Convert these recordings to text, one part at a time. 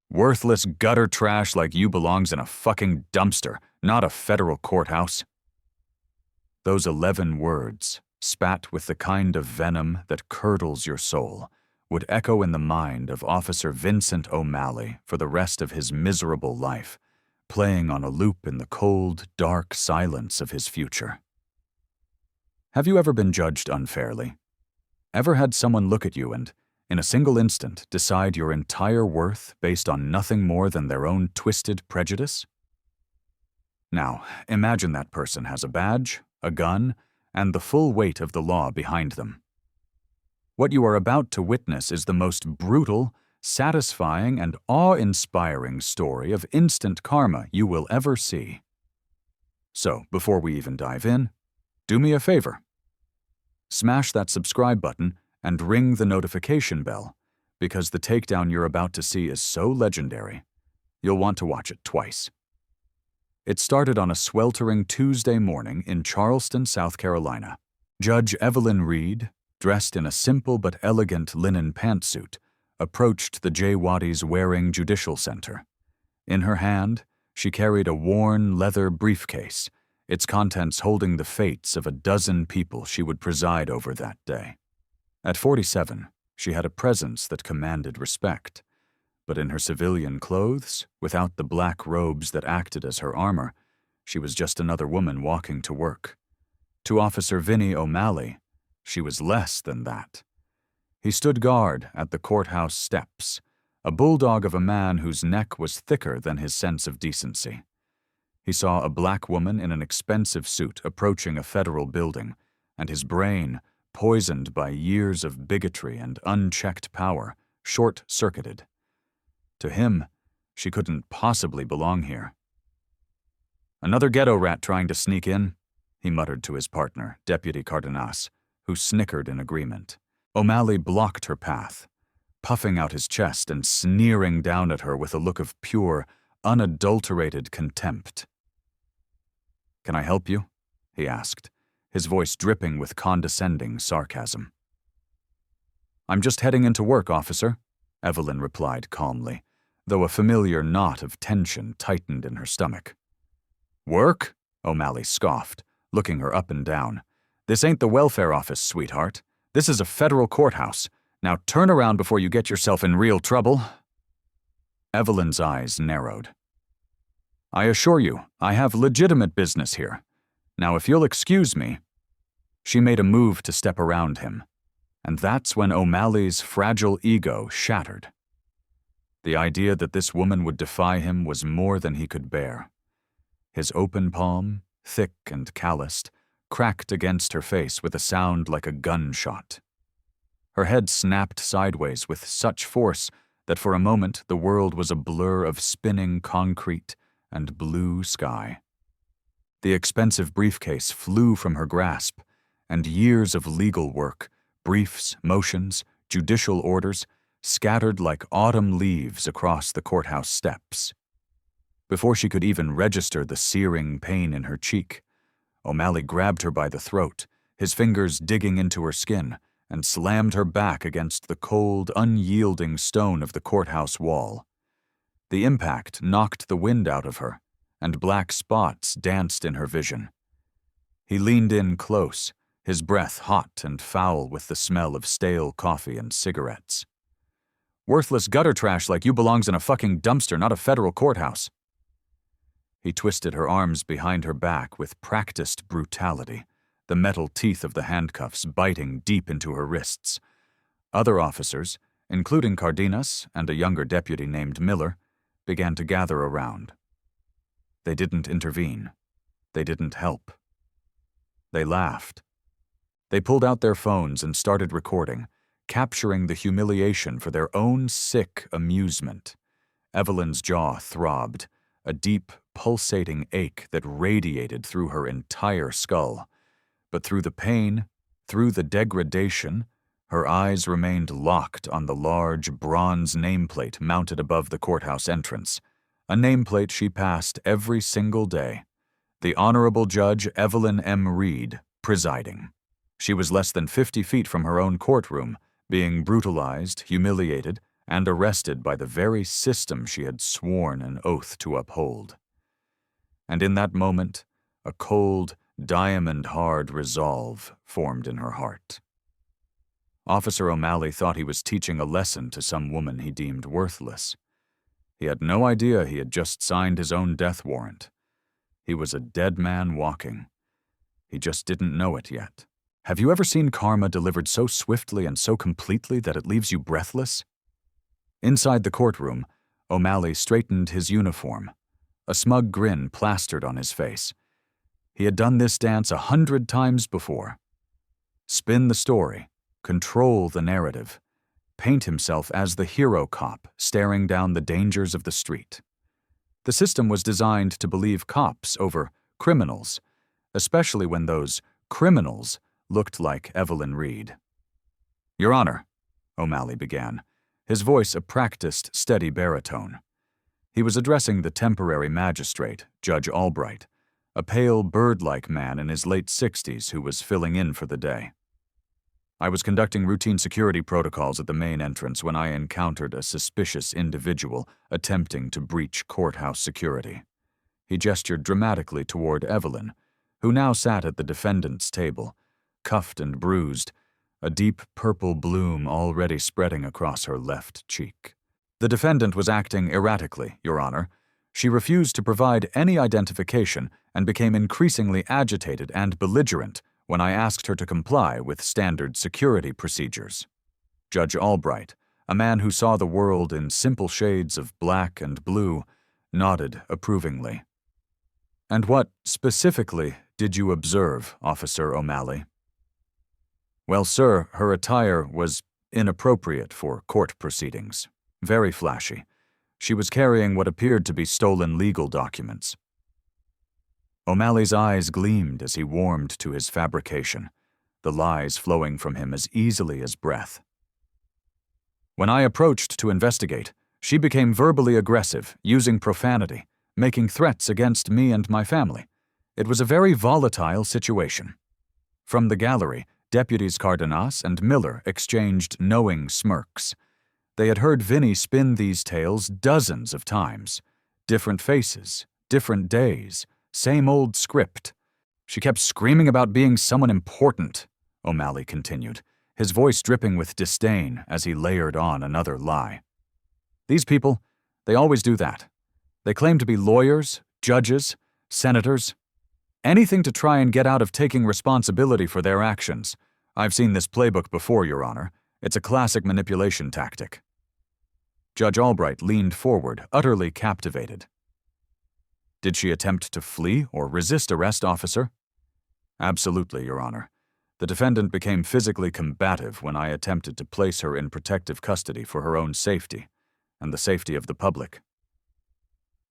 Worthless gutter trash like you belongs in a fucking dumpster, not a federal courthouse. Those 11 words, spat with the kind of venom that curdles your soul, would echo in the mind of Officer Vincent O'Malley for the rest of his miserable life, playing on a loop in the cold, dark silence of his future. Have you ever been judged unfairly? Ever had someone look at you and, in a single instant, decide your entire worth based on nothing more than their own twisted prejudice? Now, imagine that person has a badge, a gun, and the full weight of the law behind them. What you are about to witness is the most brutal, satisfying, and awe-inspiring story of instant karma you will ever see. So, before we even dive in, do me a favor. Smash that subscribe button and ring the notification bell, because the takedown you're about to see is so legendary, you'll want to watch it twice. It started on a sweltering Tuesday morning in Charleston, South Carolina. Judge Evelyn Reed, dressed in a simple but elegant linen pantsuit, approached the J. Waddy's Waring Judicial Center. In her hand, she carried a worn leather briefcase, its contents holding the fates of a dozen people she would preside over that day. At 47, she had a presence that commanded respect. But in her civilian clothes, without the black robes that acted as her armor, she was just another woman walking to work. To Officer Vinnie O'Malley, she was less than that. He stood guard at the courthouse steps, a bulldog of a man whose neck was thicker than his sense of decency. He saw a black woman in an expensive suit approaching a federal building, and his brain, poisoned by years of bigotry and unchecked power, short-circuited. To him, she couldn't possibly belong here. "Another ghetto rat trying to sneak in," he muttered to his partner, Deputy Cardenas, who snickered in agreement. O'Malley blocked her path, puffing out his chest and sneering down at her with a look of pure, unadulterated contempt. "Can I help you?" he asked, his voice dripping with condescending sarcasm. "I'm just heading into work, officer," Evelyn replied calmly, though a familiar knot of tension tightened in her stomach. "Work?" O'Malley scoffed, looking her up and down. "This ain't the welfare office, sweetheart. This is a federal courthouse. Now turn around before you get yourself in real trouble." Evelyn's eyes narrowed. "I assure you, I have legitimate business here. Now if you'll excuse me." She made a move to step around him, and that's when O'Malley's fragile ego shattered. The idea that this woman would defy him was more than he could bear. His open palm, thick and calloused, cracked against her face with a sound like a gunshot. Her head snapped sideways with such force that for a moment the world was a blur of spinning concrete and blue sky. The expensive briefcase flew from her grasp, and years of legal work, briefs, motions, judicial orders, scattered like autumn leaves across the courthouse steps. Before she could even register the searing pain in her cheek, O'Malley grabbed her by the throat, his fingers digging into her skin, and slammed her back against the cold, unyielding stone of the courthouse wall. The impact knocked the wind out of her, and black spots danced in her vision. He leaned in close, his breath hot and foul with the smell of stale coffee and cigarettes. "Worthless gutter trash like you belongs in a fucking dumpster, not a federal courthouse." He twisted her arms behind her back with practiced brutality, the metal teeth of the handcuffs biting deep into her wrists. Other officers, including Cardenas and a younger deputy named Miller, began to gather around. They didn't intervene. They didn't help. They laughed. They pulled out their phones and started recording, capturing the humiliation for their own sick amusement. Evelyn's jaw throbbed, a deep, pulsating ache that radiated through her entire skull. But through the pain, through the degradation, her eyes remained locked on the large bronze nameplate mounted above the courthouse entrance, a nameplate she passed every single day. The Honorable Judge Evelyn M. Reed, presiding. She was less than 50 feet from her own courtroom, being brutalized, humiliated, and arrested by the very system she had sworn an oath to uphold. And in that moment, a cold, diamond-hard resolve formed in her heart. Officer O'Malley thought he was teaching a lesson to some woman he deemed worthless. He had no idea he had just signed his own death warrant. He was a dead man walking. He just didn't know it yet. Have you ever seen karma delivered so swiftly and so completely that it leaves you breathless? Inside the courtroom, O'Malley straightened his uniform, a smug grin plastered on his face. He had done this dance 100 times before. Spin the story, control the narrative, paint himself as the hero cop staring down the dangers of the street. The system was designed to believe cops over criminals, especially when those criminals looked like Evelyn Reed. "Your Honor," O'Malley began, his voice a practiced, steady baritone. He was addressing the temporary magistrate, Judge Albright, a pale, bird-like man in his late 60s who was filling in for the day. "I was conducting routine security protocols at the main entrance when I encountered a suspicious individual attempting to breach courthouse security." He gestured dramatically toward Evelyn, who now sat at the defendant's table, cuffed and bruised, a deep purple bloom already spreading across her left cheek. "The defendant was acting erratically, Your Honor. She refused to provide any identification and became increasingly agitated and belligerent when I asked her to comply with standard security procedures." Judge Albright, a man who saw the world in simple shades of black and blue, nodded approvingly. "And what, specifically, did you observe, Officer O'Malley?" "Well, sir, her attire was inappropriate for court proceedings. Very flashy. She was carrying what appeared to be stolen legal documents." O'Malley's eyes gleamed as he warmed to his fabrication, the lies flowing from him as easily as breath. "When I approached to investigate, she became verbally aggressive, using profanity, making threats against me and my family. It was a very volatile situation." From the gallery, Deputies Cardenas and Miller exchanged knowing smirks. They had heard Vinnie spin these tales dozens of times. Different faces, different days, same old script. "She kept screaming about being someone important," O'Malley continued, his voice dripping with disdain as he layered on another lie. "These people, they always do that. They claim to be lawyers, judges, senators, anything to try and get out of taking responsibility for their actions. I've seen this playbook before, Your Honor. It's a classic manipulation tactic." Judge Albright leaned forward, utterly captivated. "Did she attempt to flee or resist arrest, officer?" "Absolutely, Your Honor. The defendant became physically combative when I attempted to place her in protective custody for her own safety and the safety of the public."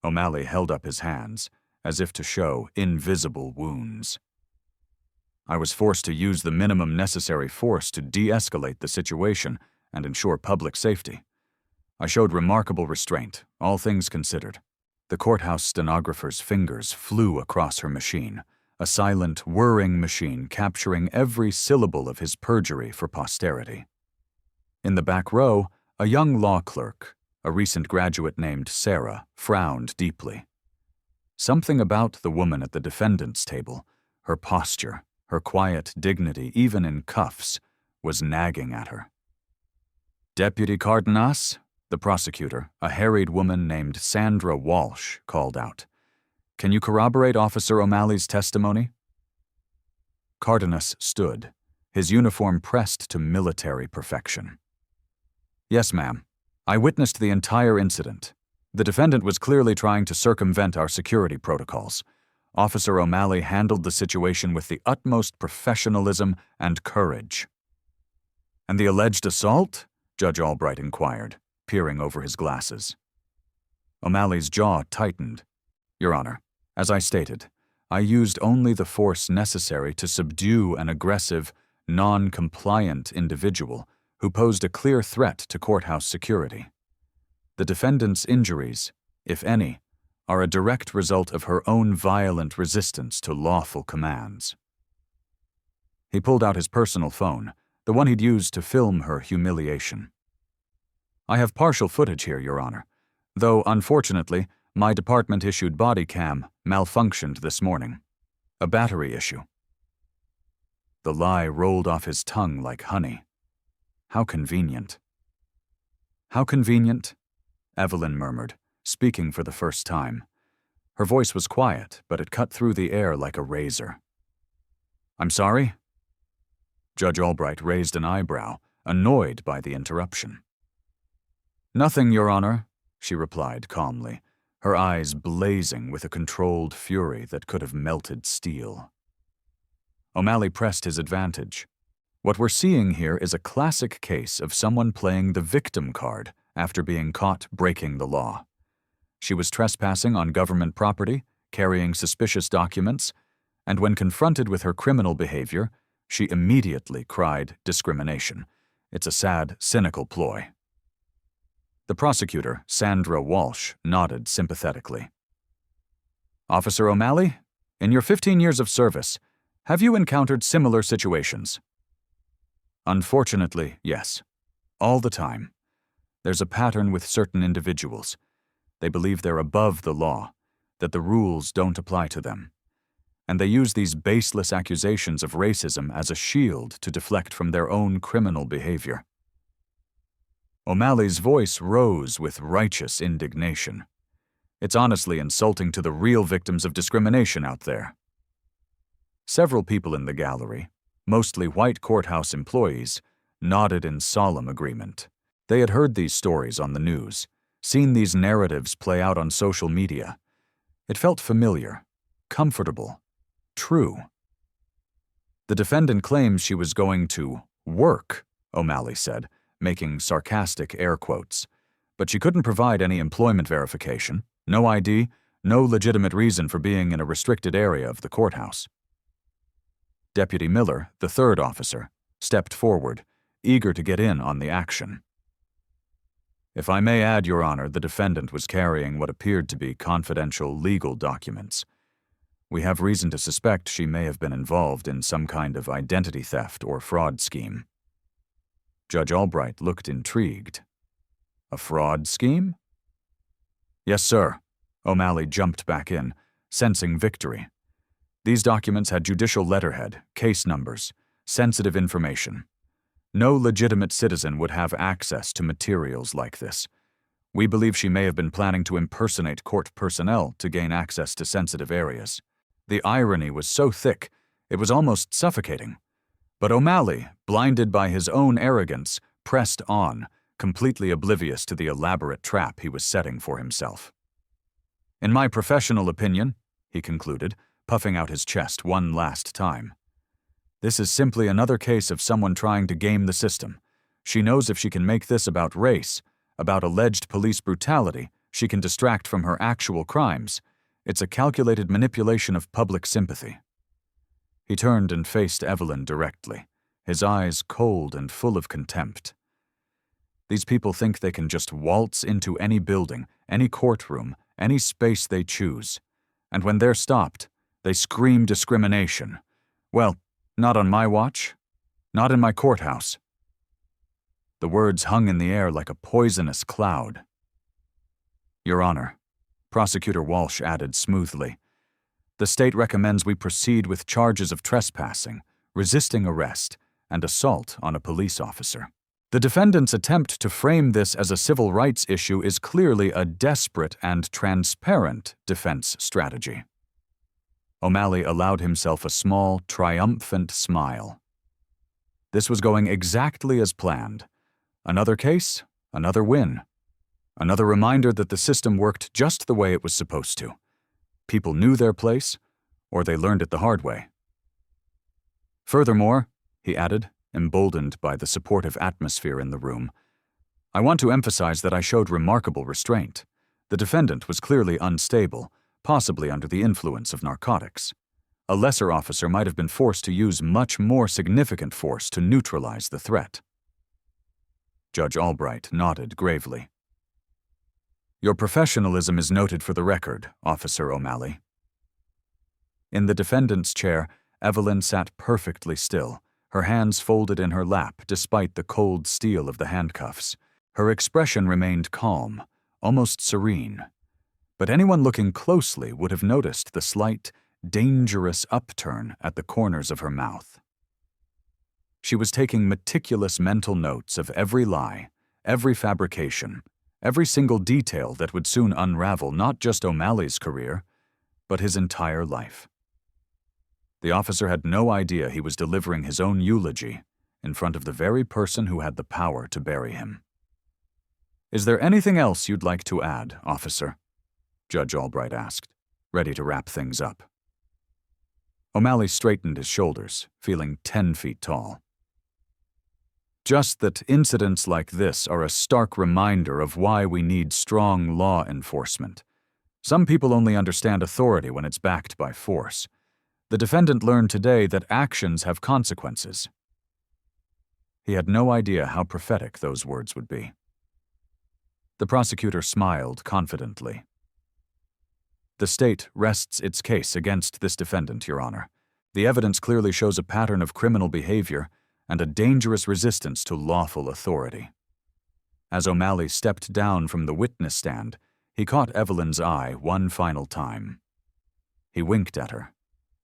O'Malley held up his hands, as if to show invisible wounds. "I was forced to use the minimum necessary force to de-escalate the situation and ensure public safety. I showed remarkable restraint, all things considered." The courthouse stenographer's fingers flew across her machine, a silent, whirring machine capturing every syllable of his perjury for posterity. In the back row, a young law clerk, a recent graduate named Sarah, frowned deeply. Something about the woman at the defendant's table, her posture, her quiet dignity even in cuffs, was nagging at her. "Deputy Cardenas," the prosecutor, a harried woman named Sandra Walsh, called out. "Can you corroborate Officer O'Malley's testimony?" Cardenas stood, his uniform pressed to military perfection. "Yes, ma'am. I witnessed the entire incident. The defendant was clearly trying to circumvent our security protocols. Officer O'Malley handled the situation with the utmost professionalism and courage." "And the alleged assault?" Judge Albright inquired, peering over his glasses. O'Malley's jaw tightened. "Your Honor, as I stated, I used only the force necessary to subdue an aggressive, non-compliant individual who posed a clear threat to courthouse security. The defendant's injuries, if any, are a direct result of her own violent resistance to lawful commands." He pulled out his personal phone, the one he'd used to film her humiliation. I have partial footage here, Your Honor, though, unfortunately, my department-issued body cam malfunctioned this morning. A battery issue. The lie rolled off his tongue like honey. How convenient. How convenient? Evelyn murmured, speaking for the first time. Her voice was quiet, but it cut through the air like a razor. I'm sorry? Judge Albright raised an eyebrow, annoyed by the interruption. Nothing, Your Honor, she replied calmly, her eyes blazing with a controlled fury that could have melted steel. O'Malley pressed his advantage. What we're seeing here is a classic case of someone playing the victim card after being caught breaking the law. She was trespassing on government property, carrying suspicious documents, and when confronted with her criminal behavior, she immediately cried discrimination. It's a sad, cynical ploy. The prosecutor, Sandra Walsh, nodded sympathetically. Officer O'Malley, in your 15 years of service, have you encountered similar situations? Unfortunately, yes. All the time. There's a pattern with certain individuals. They believe they're above the law, that the rules don't apply to them. And they use these baseless accusations of racism as a shield to deflect from their own criminal behavior. O'Malley's voice rose with righteous indignation. It's honestly insulting to the real victims of discrimination out there. Several people in the gallery, mostly white courthouse employees, nodded in solemn agreement. They had heard these stories on the news, seen these narratives play out on social media. It felt familiar, comfortable, true. The defendant claims she was going to work, O'Malley said, making sarcastic air quotes. But she couldn't provide any employment verification, no ID, no legitimate reason for being in a restricted area of the courthouse. Deputy Miller, the third officer, stepped forward, eager to get in on the action. If I may add, Your Honor, the defendant was carrying what appeared to be confidential legal documents. We have reason to suspect she may have been involved in some kind of identity theft or fraud scheme. Judge Albright looked intrigued. A fraud scheme? Yes, sir. O'Malley jumped back in, sensing victory. These documents had judicial letterhead, case numbers, sensitive information. No legitimate citizen would have access to materials like this. We believe she may have been planning to impersonate court personnel to gain access to sensitive areas. The irony was so thick, it was almost suffocating. But O'Malley, blinded by his own arrogance, pressed on, completely oblivious to the elaborate trap he was setting for himself. In my professional opinion, he concluded, puffing out his chest one last time, this is simply another case of someone trying to game the system. She knows if she can make this about race, about alleged police brutality, she can distract from her actual crimes. It's a calculated manipulation of public sympathy. He turned and faced Evelyn directly, his eyes cold and full of contempt. These people think they can just waltz into any building, any courtroom, any space they choose. And when they're stopped, they scream discrimination. Well, not on my watch. Not in my courthouse. The words hung in the air like a poisonous cloud. Your Honor, Prosecutor Walsh added smoothly, the state recommends we proceed with charges of trespassing, resisting arrest, and assault on a police officer. The defendant's attempt to frame this as a civil rights issue is clearly a desperate and transparent defense strategy. O'Malley allowed himself a small, triumphant smile. This was going exactly as planned. Another case, another win. Another reminder that the system worked just the way it was supposed to. People knew their place, or they learned it the hard way. Furthermore, he added, emboldened by the supportive atmosphere in the room, I want to emphasize that I showed remarkable restraint. The defendant was clearly unstable, possibly under the influence of narcotics. A lesser officer might have been forced to use much more significant force to neutralize the threat. Judge Albright nodded gravely. Your professionalism is noted for the record, Officer O'Malley. In the defendant's chair, Evelyn sat perfectly still, her hands folded in her lap despite the cold steel of the handcuffs. Her expression remained calm, almost serene, but anyone looking closely would have noticed the slight, dangerous upturn at the corners of her mouth. She was taking meticulous mental notes of every lie, every fabrication, every single detail that would soon unravel not just O'Malley's career, but his entire life. The officer had no idea he was delivering his own eulogy in front of the very person who had the power to bury him. "Is there anything else you'd like to add, officer?" Judge Albright asked, ready to wrap things up. O'Malley straightened his shoulders, feeling 10 feet tall. "Just that incidents like this are a stark reminder of why we need strong law enforcement. Some people only understand authority when it's backed by force. The defendant learned today that actions have consequences." He had no idea how prophetic those words would be. The prosecutor smiled confidently. "The state rests its case against this defendant, Your Honor. The evidence clearly shows a pattern of criminal behavior and a dangerous resistance to lawful authority." As O'Malley stepped down from the witness stand, he caught Evelyn's eye one final time. He winked at her,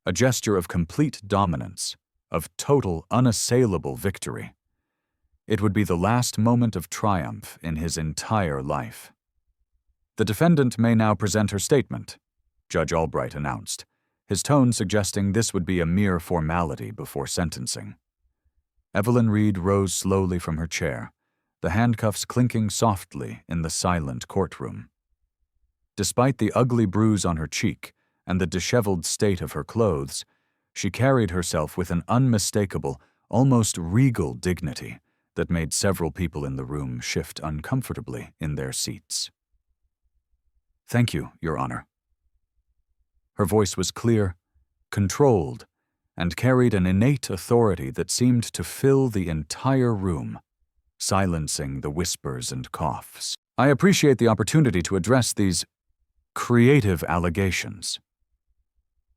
a gesture of complete dominance, of total, unassailable victory. It would be the last moment of triumph in his entire life. "The defendant may now present her statement," Judge Albright announced, his tone suggesting this would be a mere formality before sentencing. Evelyn Reed rose slowly from her chair, the handcuffs clinking softly in the silent courtroom. Despite the ugly bruise on her cheek and the disheveled state of her clothes, she carried herself with an unmistakable, almost regal dignity that made several people in the room shift uncomfortably in their seats. "Thank you, Your Honor." Her voice was clear, controlled, and carried an innate authority that seemed to fill the entire room, silencing the whispers and coughs. "I appreciate the opportunity to address these creative allegations."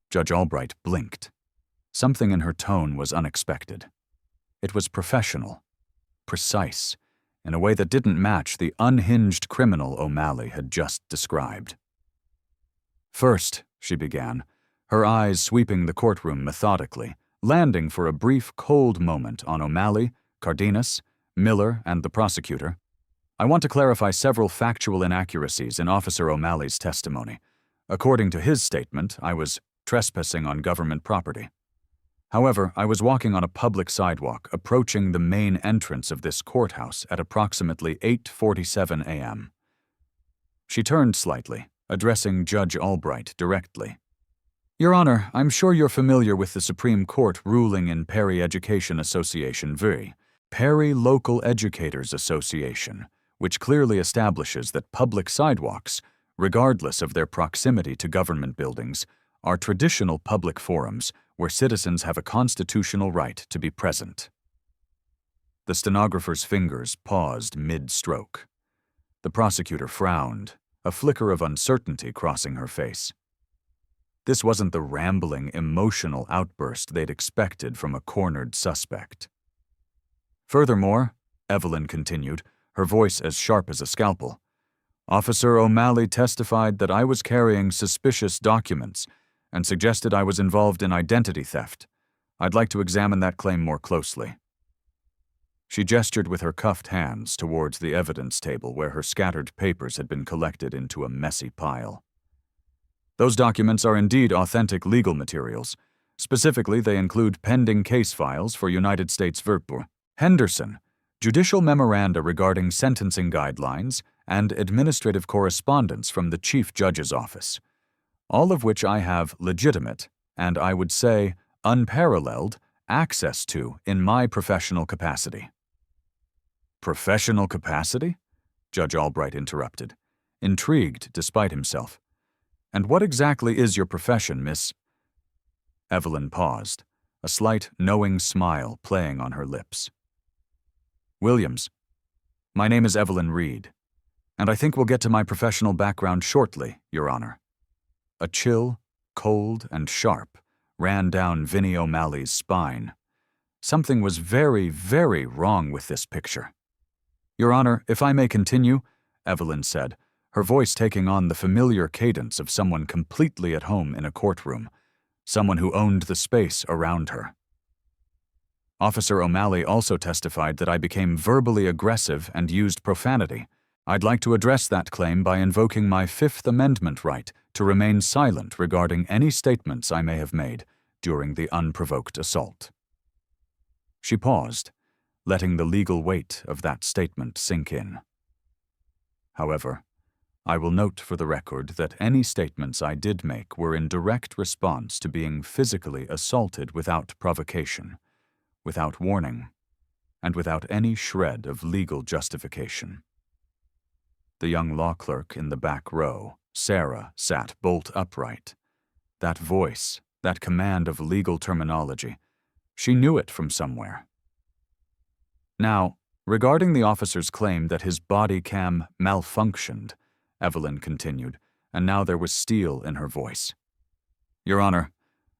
Judge Albright blinked. Something in her tone was unexpected. It was professional, precise, in a way that didn't match the unhinged criminal O'Malley had just described. "First," she began, her eyes sweeping the courtroom methodically, landing for a brief, cold moment on O'Malley, Cardenas, Miller, and the prosecutor, "I want to clarify several factual inaccuracies in Officer O'Malley's testimony. According to his statement, I was trespassing on government property. However, I was walking on a public sidewalk approaching the main entrance of this courthouse at approximately 8:47 a.m. She turned slightly, addressing Judge Albright directly. "Your Honor, I'm sure you're familiar with the Supreme Court ruling in Perry Education Association v. Perry Local Educators Association, which clearly establishes that public sidewalks, regardless of their proximity to government buildings, are traditional public forums where citizens have a constitutional right to be present." The stenographer's fingers paused mid-stroke. The prosecutor frowned, a flicker of uncertainty crossing her face. This wasn't the rambling, emotional outburst they'd expected from a cornered suspect. "Furthermore," Evelyn continued, her voice as sharp as a scalpel, "Officer O'Malley testified that I was carrying suspicious documents and suggested I was involved in identity theft. I'd like to examine that claim more closely." She gestured with her cuffed hands towards the evidence table where her scattered papers had been collected into a messy pile. "Those documents are indeed authentic legal materials. Specifically, they include pending case files for United States v. Henderson, judicial memoranda regarding sentencing guidelines, and administrative correspondence from the Chief Judge's office, all of which I have legitimate, and I would say unparalleled, access to in my professional capacity." "Professional capacity?" Judge Albright interrupted, intrigued despite himself. "And what exactly is your profession, Miss—" Evelyn paused, a slight, knowing smile playing on her lips. "Williams. My name is Evelyn Reed, and I think we'll get to my professional background shortly, Your Honor." A chill, cold and sharp, ran down Vinnie O'Malley's spine. Something was very, very wrong with this picture. Your Honor, if I may continue, Evelyn said, her voice taking on the familiar cadence of someone completely at home in a courtroom, someone who owned the space around her. Officer O'Malley also testified that I became verbally aggressive and used profanity. I'd like to address that claim by invoking my Fifth Amendment right to remain silent regarding any statements I may have made during the unprovoked assault. She paused, letting the legal weight of that statement sink in. However, I will note for the record that any statements I did make were in direct response to being physically assaulted without provocation, without warning, and without any shred of legal justification. The young law clerk in the back row, Sarah, sat bolt upright. That voice, that command of legal terminology, she knew it from somewhere. Now, regarding the officer's claim that his body cam malfunctioned, Evelyn continued, and now there was steel in her voice. Your Honor,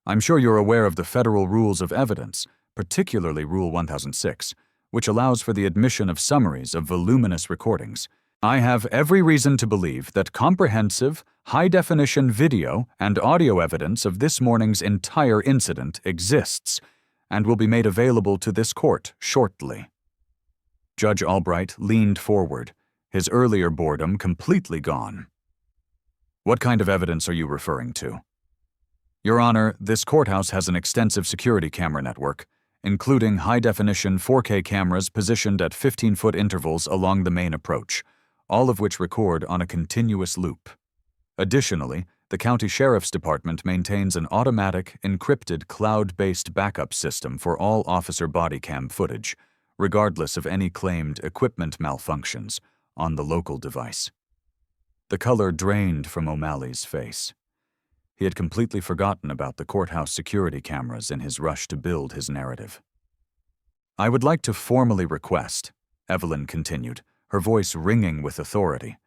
I'm sure you're aware of the federal rules of evidence, particularly Rule 1006, which allows for the admission of summaries of voluminous recordings. I have every reason to believe that comprehensive, high-definition video and audio evidence of this morning's entire incident exists and will be made available to this court shortly. Judge Albright leaned forward, his earlier boredom completely gone. What kind of evidence are you referring to? Your Honor, this courthouse has an extensive security camera network, including high-definition 4K cameras positioned at 15-foot intervals along the main approach, all of which record on a continuous loop. Additionally, the County Sheriff's Department maintains an automatic, encrypted, cloud-based backup system for all officer body cam footage, regardless of any claimed equipment malfunctions on the local device. The color drained from O'Malley's face. He had completely forgotten about the courthouse security cameras in his rush to build his narrative. I would like to formally request, Evelyn continued, her voice ringing with authority,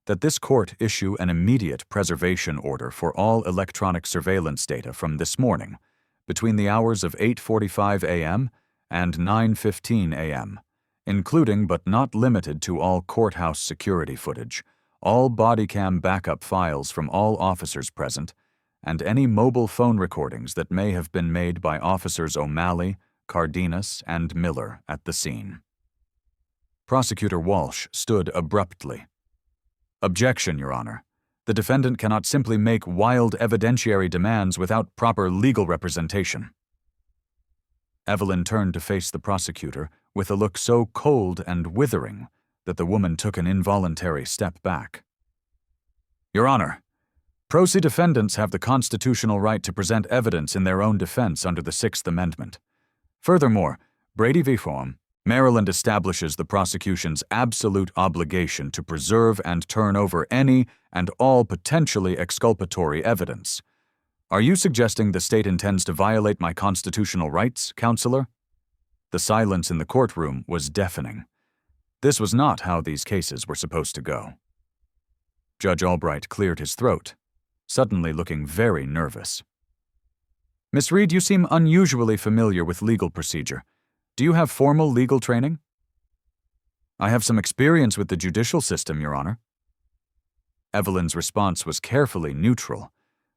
that this court issue an immediate preservation order for all electronic surveillance data from this morning, between the hours of 8:45 a.m. and 9:15 a.m., including but not limited to all courthouse security footage, all body cam backup files from all officers present, and any mobile phone recordings that may have been made by Officers O'Malley, Cardenas, and Miller at the scene. Prosecutor Walsh stood abruptly. Objection, Your Honor. The defendant cannot simply make wild evidentiary demands without proper legal representation. Evelyn turned to face the prosecutor with a look so cold and withering that the woman took an involuntary step back. Your Honor, pro se defendants have the constitutional right to present evidence in their own defense under the Sixth Amendment. Furthermore, Brady v. Form, Maryland establishes the prosecution's absolute obligation to preserve and turn over any and all potentially exculpatory evidence. Are you suggesting the state intends to violate my constitutional rights, Counselor? The silence in the courtroom was deafening. This was not how these cases were supposed to go. Judge Albright cleared his throat, suddenly looking very nervous. Miss Reed, you seem unusually familiar with legal procedure. Do you have formal legal training? I have some experience with the judicial system, Your Honor. Evelyn's response was carefully neutral,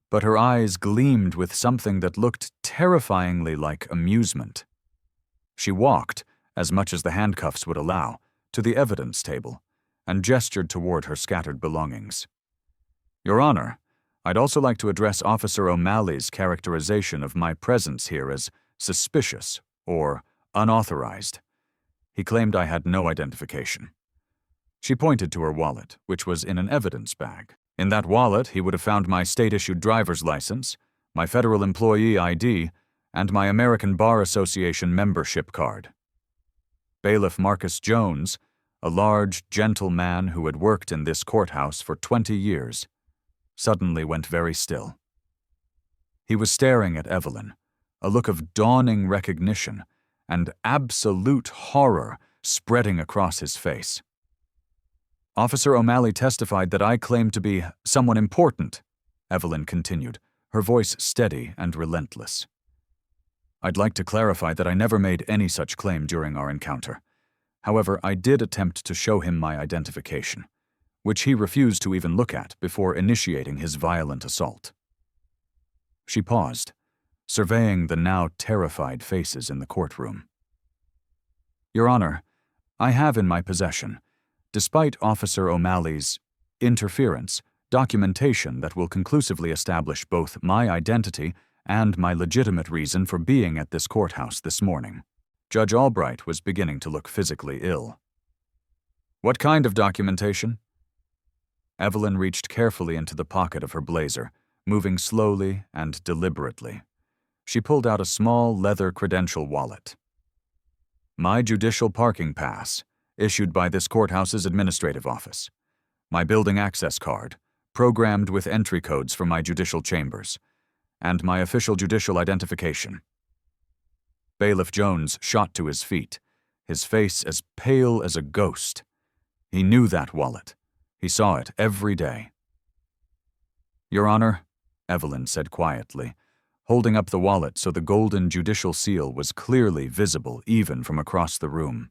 but her eyes gleamed with something that looked terrifyingly like amusement. She walked, as much as the handcuffs would allow, to the evidence table and gestured toward her scattered belongings. Your Honor, I'd also like to address Officer O'Malley's characterization of my presence here as suspicious or unauthorized. He claimed I had no identification. She pointed to her wallet, which was in an evidence bag. In that wallet, he would have found my state-issued driver's license, my federal employee ID, and my American Bar Association membership card. Bailiff Marcus Jones, a large, gentle man who had worked in this courthouse for 20 years, suddenly went very still. He was staring at Evelyn, a look of dawning recognition and absolute horror spreading across his face. Officer O'Malley testified that I claimed to be someone important, Evelyn continued, her voice steady and relentless. I'd like to clarify that I never made any such claim during our encounter. However, I did attempt to show him my identification, which he refused to even look at before initiating his violent assault. She paused, surveying the now terrified faces in the courtroom. Your Honor, I have in my possession, despite Officer O'Malley's interference, documentation that will conclusively establish both my identity and my legitimate reason for being at this courthouse this morning. Judge Albright was beginning to look physically ill. What kind of documentation? Evelyn reached carefully into the pocket of her blazer, moving slowly and deliberately. She pulled out a small leather credential wallet. My judicial parking pass, issued by this courthouse's administrative office. My building access card, programmed with entry codes for my judicial chambers, and my official judicial identification. Bailiff Jones shot to his feet, his face as pale as a ghost. He knew that wallet. He saw it every day. Your Honor, Evelyn said quietly, holding up the wallet so the golden judicial seal was clearly visible even from across the room.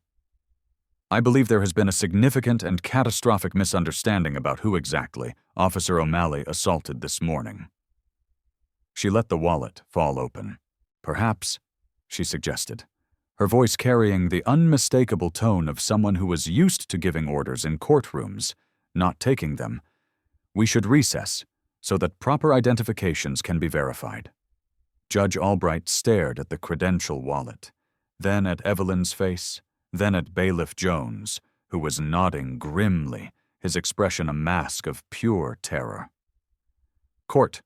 I believe there has been a significant and catastrophic misunderstanding about who exactly Officer O'Malley assaulted this morning. She let the wallet fall open. Perhaps, she suggested, her voice carrying the unmistakable tone of someone who was used to giving orders in courtrooms, not taking them. We should recess so that proper identifications can be verified. Judge Albright stared at the credential wallet, then at Evelyn's face, then at Bailiff Jones, who was nodding grimly, his expression a mask of pure terror. Court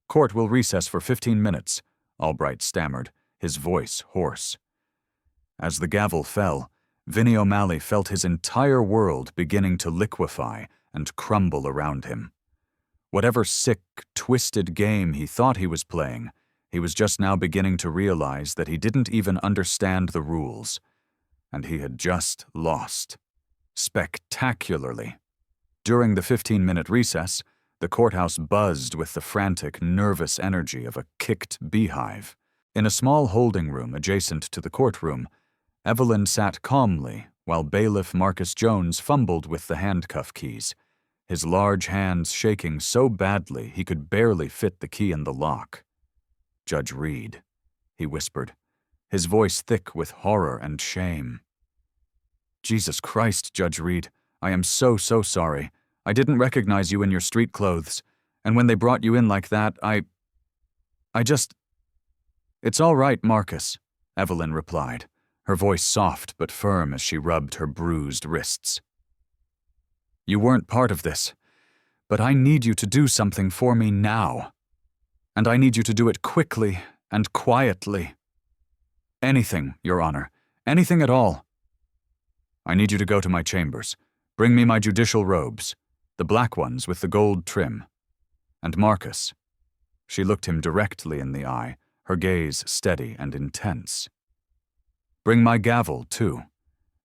will recess for 15 minutes, Albright stammered, his voice hoarse. As the gavel fell, Vinnie O'Malley felt his entire world beginning to liquefy and crumble around him. Whatever sick, twisted game he thought he was playing, he was just now beginning to realize that he didn't even understand the rules. And he had just lost. Spectacularly. During the 15-minute recess, the courthouse buzzed with the frantic, nervous energy of a kicked beehive. In a small holding room adjacent to the courtroom, Evelyn sat calmly while Bailiff Marcus Jones fumbled with the handcuff keys, his large hands shaking so badly he could barely fit the key in the lock. Judge Reed, he whispered, his voice thick with horror and shame. Jesus Christ, Judge Reed, I am so sorry. I didn't recognize you in your street clothes, and when they brought you in like that, I just... It's all right, Marcus, Evelyn replied, her voice soft but firm as she rubbed her bruised wrists. You weren't part of this, but I need you to do something for me now. And I need you to do it quickly and quietly. Anything, Your Honor, anything at all. I need you to go to my chambers. Bring me my judicial robes, the black ones with the gold trim. And Marcus. She looked him directly in the eye, her gaze steady and intense. Bring my gavel, too,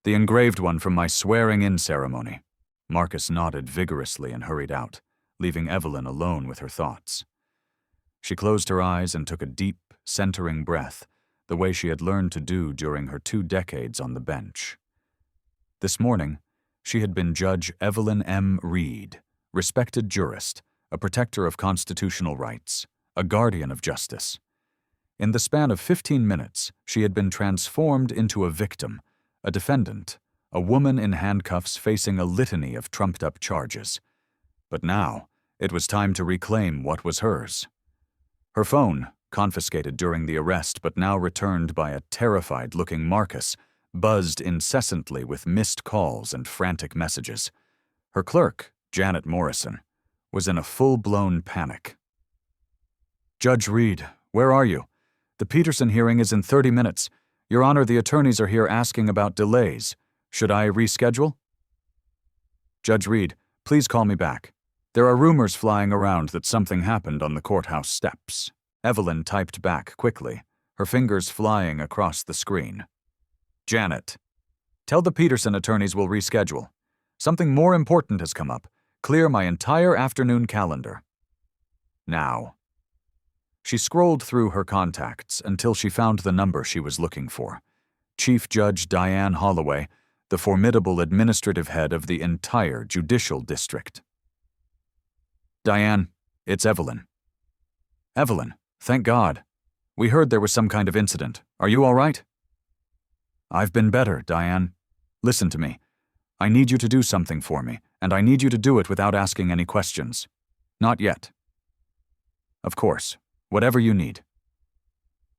the engraved one from my swearing-in ceremony. Marcus nodded vigorously and hurried out, leaving Evelyn alone with her thoughts. She closed her eyes and took a deep, centering breath, the way she had learned to do during her 2 decades on the bench. This morning, she had been Judge Evelyn M. Reed, respected jurist, a protector of constitutional rights, a guardian of justice. In the span of 15 minutes, she had been transformed into a victim, a defendant, a woman in handcuffs facing a litany of trumped-up charges. But now, it was time to reclaim what was hers. Her phone, confiscated during the arrest but now returned by a terrified-looking Marcus, buzzed incessantly with missed calls and frantic messages. Her clerk, Janet Morrison, was in a full-blown panic. Judge Reed, where are you? The Peterson hearing is in 30 minutes. Your Honor, the attorneys are here asking about delays. Should I reschedule? Judge Reed, please call me back. There are rumors flying around that something happened on the courthouse steps. Evelyn typed back quickly, her fingers flying across the screen. Janet, tell the Peterson attorneys we'll reschedule. Something more important has come up. Clear my entire afternoon calendar. Now. She scrolled through her contacts until she found the number she was looking for. Chief Judge Diane Holloway, the formidable administrative head of the entire judicial district. "Diane, it's Evelyn." "Evelyn, thank God. We heard there was some kind of incident. Are you all right?" "I've been better, Diane. Listen to me. I need you to do something for me, and I need you to do it without asking any questions. Not yet." "Of course. Whatever you need."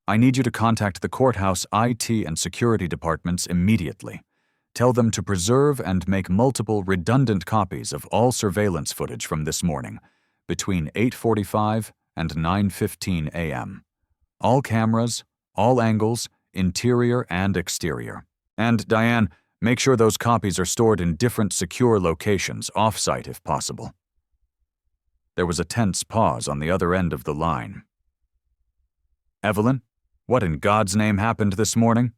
"I need you to contact the courthouse IT and security departments immediately. Tell them to preserve and make multiple redundant copies of all surveillance footage from this morning, between 8:45 and 9:15 a.m. All cameras, all angles, interior and exterior. And, Diane, make sure those copies are stored in different secure locations, off-site if possible." There was a tense pause on the other end of the line. "Evelyn, what in God's name happened this morning?"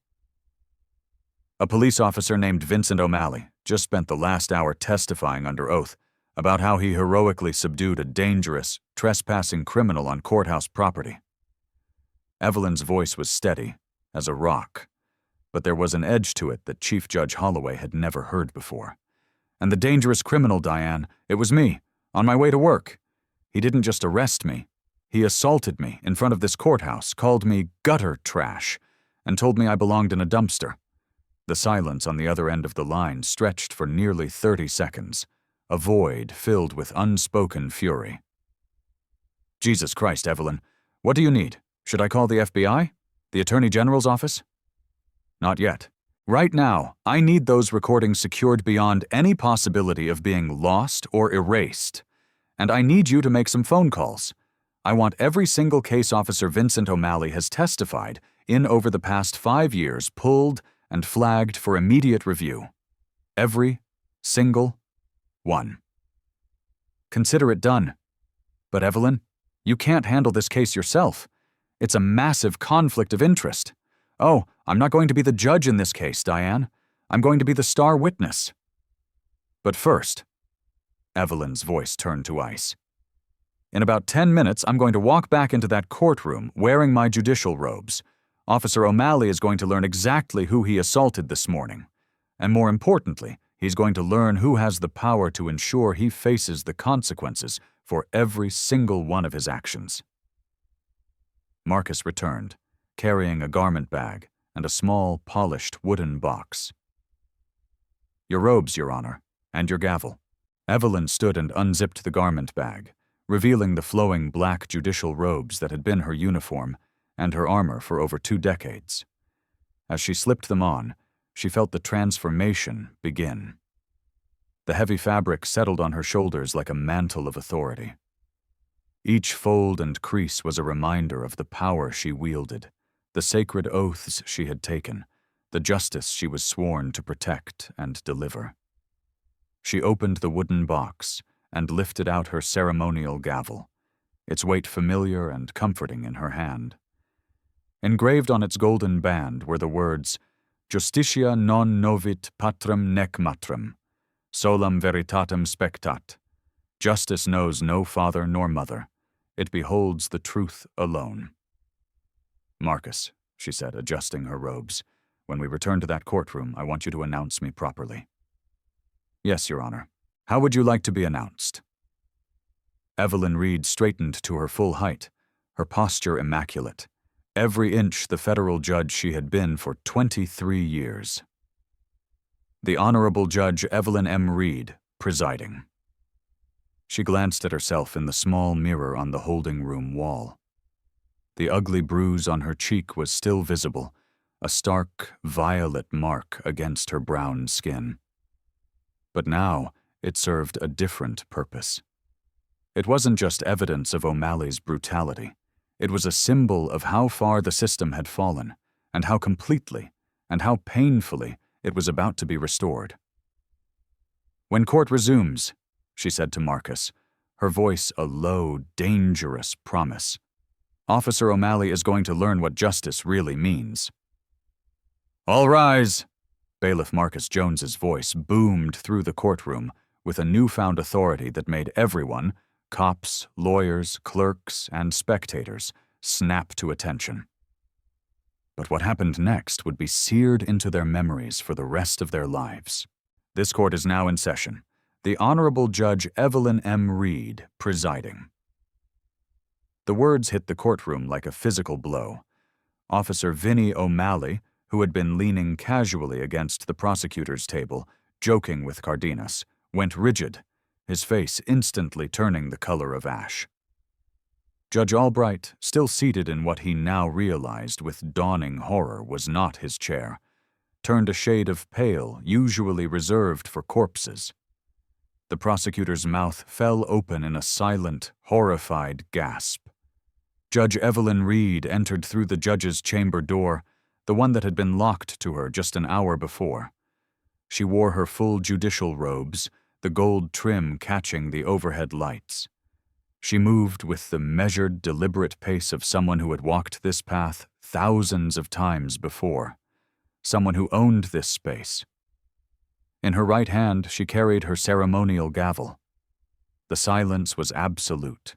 "A police officer named Vincent O'Malley just spent the last hour testifying under oath about how he heroically subdued a dangerous, trespassing criminal on courthouse property." Evelyn's voice was steady as a rock, but there was an edge to it that Chief Judge Holloway had never heard before. "And the dangerous criminal, Diane, it was me, on my way to work. He didn't just arrest me. He assaulted me in front of this courthouse, called me gutter trash, and told me I belonged in a dumpster." The silence on the other end of the line stretched for nearly 30 seconds, a void filled with unspoken fury. "Jesus Christ, Evelyn. What do you need? Should I call the FBI? The Attorney General's office?" "Not yet. Right now, I need those recordings secured beyond any possibility of being lost or erased. And I need you to make some phone calls. I want every single case Officer Vincent O'Malley has testified in over the past 5 years pulled and flagged for immediate review. Every single one." "Consider it done. But Evelyn, you can't handle this case yourself. It's a massive conflict of interest. Oh, I'm not going to be the judge in this case, Diane. I'm going to be the star witness." "But first," Evelyn's voice turned to ice, "in about 10 minutes, I'm going to walk back into that courtroom wearing my judicial robes. Officer O'Malley is going to learn exactly who he assaulted this morning. And more importantly, he's going to learn who has the power to ensure he faces the consequences for every single one of his actions." Marcus returned, carrying a garment bag and a small, polished wooden box. "Your robes, Your Honor, and your gavel." Evelyn stood and unzipped the garment bag, revealing the flowing black judicial robes that had been her uniform and her armor for over 2 decades. As she slipped them on, she felt the transformation begin. The heavy fabric settled on her shoulders like a mantle of authority. Each fold and crease was a reminder of the power she wielded, the sacred oaths she had taken, the justice she was sworn to protect and deliver. She opened the wooden box and lifted out her ceremonial gavel, its weight familiar and comforting in her hand. Engraved on its golden band were the words, "Justitia non novit patrem nec matrem, solam veritatem spectat." Justice knows no father nor mother. It beholds the truth alone. "Marcus," she said, adjusting her robes, "when we return to that courtroom, I want you to announce me properly." "Yes, Your Honor. How would you like to be announced?" Evelyn Reed straightened to her full height, her posture immaculate, every inch the federal judge she had been for 23 years. The Honorable Judge Evelyn M. Reed, presiding. She glanced at herself in the small mirror on the holding room wall. The ugly bruise on her cheek was still visible, a stark, violet mark against her brown skin. But now it served a different purpose. It wasn't just evidence of O'Malley's brutality. It was a symbol of how far the system had fallen, and how completely, and how painfully it was about to be restored. "When court resumes," she said to Marcus, her voice a low, dangerous promise, "Officer O'Malley is going to learn what justice really means." "All rise!" Bailiff Marcus Jones's voice boomed through the courtroom with a newfound authority that made everyone, cops, lawyers, clerks, and spectators, snap to attention. But what happened next would be seared into their memories for the rest of their lives. This court is now in session. The Honorable Judge Evelyn M. Reed presiding. The words hit the courtroom like a physical blow. Officer Vinnie O'Malley, who had been leaning casually against the prosecutor's table, joking with Cardenas, went rigid, his face instantly turning the color of ash. Judge Albright, still seated in what he now realized with dawning horror was not his chair, turned a shade of pale usually reserved for corpses. The prosecutor's mouth fell open in a silent, horrified gasp. Judge Evelyn Reed entered through the judge's chamber door, the one that had been locked to her just an hour before. She wore her full judicial robes, the gold trim catching the overhead lights. She moved with the measured, deliberate pace of someone who had walked this path thousands of times before, someone who owned this space. In her right hand, she carried her ceremonial gavel. The silence was absolute.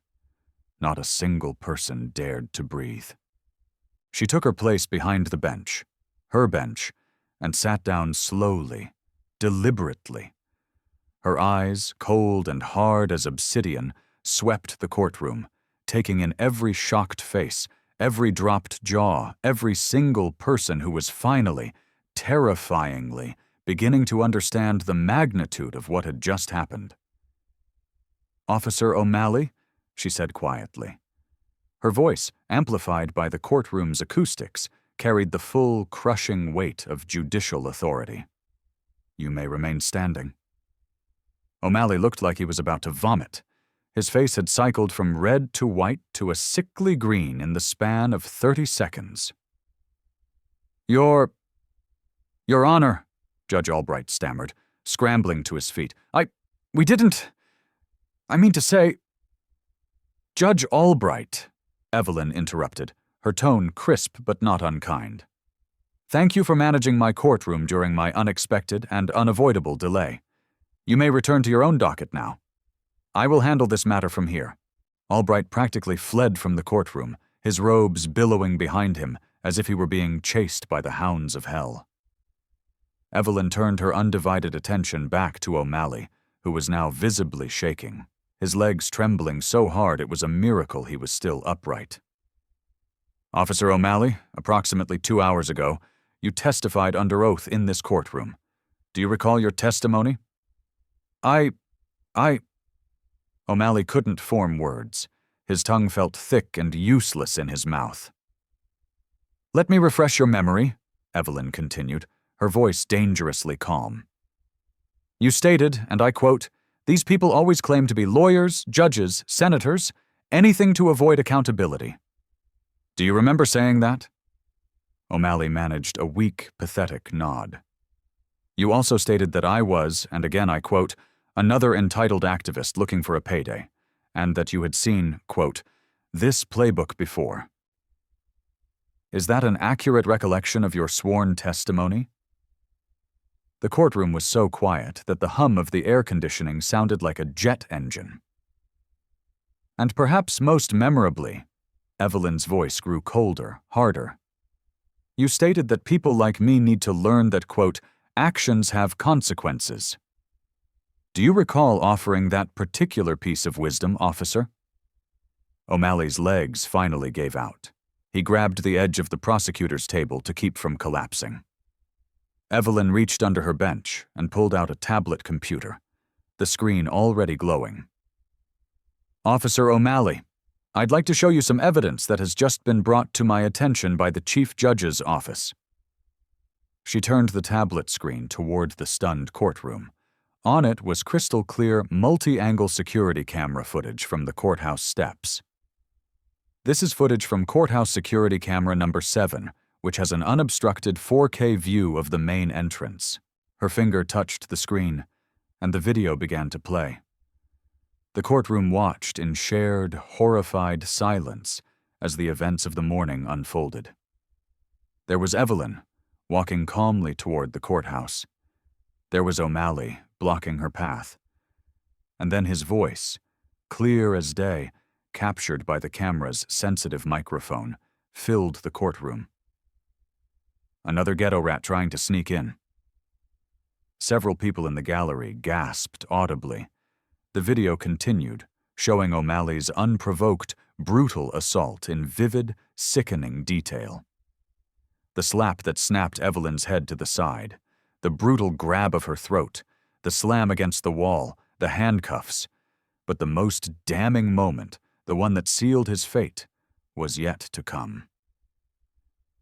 Not a single person dared to breathe. She took her place behind the bench, her bench, and sat down slowly, deliberately. Her eyes, cold and hard as obsidian, swept the courtroom, taking in every shocked face, every dropped jaw, every single person who was finally, terrifyingly, beginning to understand the magnitude of what had just happened. "Officer O'Malley," she said quietly. Her voice, amplified by the courtroom's acoustics, carried the full, crushing weight of judicial authority. "You may remain standing." O'Malley looked like he was about to vomit. His face had cycled from red to white to a sickly green in the span of 30 seconds. Your Honor," Judge Albright stammered, scrambling to his feet. We didn't. I mean to say—" "Judge Albright," Evelyn interrupted, her tone crisp but not unkind. "Thank you for managing my courtroom during my unexpected and unavoidable delay. You may return to your own docket now. I will handle this matter from here." Albright practically fled from the courtroom, his robes billowing behind him as if he were being chased by the hounds of hell. Evelyn turned her undivided attention back to O'Malley, who was now visibly shaking, his legs trembling so hard it was a miracle he was still upright. "Officer O'Malley, approximately 2 hours ago, you testified under oath in this courtroom. Do you recall your testimony?" I... O'Malley couldn't form words. His tongue felt thick and useless in his mouth. "Let me refresh your memory," Evelyn continued, her voice dangerously calm. "You stated, and I quote, 'These people always claim to be lawyers, judges, senators, anything to avoid accountability.' Do you remember saying that?" O'Malley managed a weak, pathetic nod. "You also stated that I was, and again I quote, 'another entitled activist looking for a payday,' and that you had seen, quote, 'this playbook before.' Is that an accurate recollection of your sworn testimony?" The courtroom was so quiet that the hum of the air conditioning sounded like a jet engine. "And perhaps most memorably," Evelyn's voice grew colder, harder. "You stated that people like me need to learn that, quote, 'actions have consequences.' Do you recall offering that particular piece of wisdom, officer?" O'Malley's legs finally gave out. He grabbed the edge of the prosecutor's table to keep from collapsing. Evelyn reached under her bench and pulled out a tablet computer, the screen already glowing. "Officer O'Malley, I'd like to show you some evidence that has just been brought to my attention by the Chief Judge's office." She turned the tablet screen toward the stunned courtroom. On it was crystal clear, multi-angle security camera footage from the courthouse steps. "This is footage from courthouse security camera number 7, which has an unobstructed 4K view of the main entrance." Her finger touched the screen, and the video began to play. The courtroom watched in shared, horrified silence as the events of the morning unfolded. There was Evelyn, walking calmly toward the courthouse. There was O'Malley, blocking her path. And then his voice, clear as day, captured by the camera's sensitive microphone, filled the courtroom. Another ghetto rat trying to sneak in. Several people in the gallery gasped audibly. The video continued, showing O'Malley's unprovoked, brutal assault in vivid, sickening detail. The slap that snapped Evelyn's head to the side, the brutal grab of her throat, the slam against the wall, the handcuffs. But the most damning moment, the one that sealed his fate, was yet to come.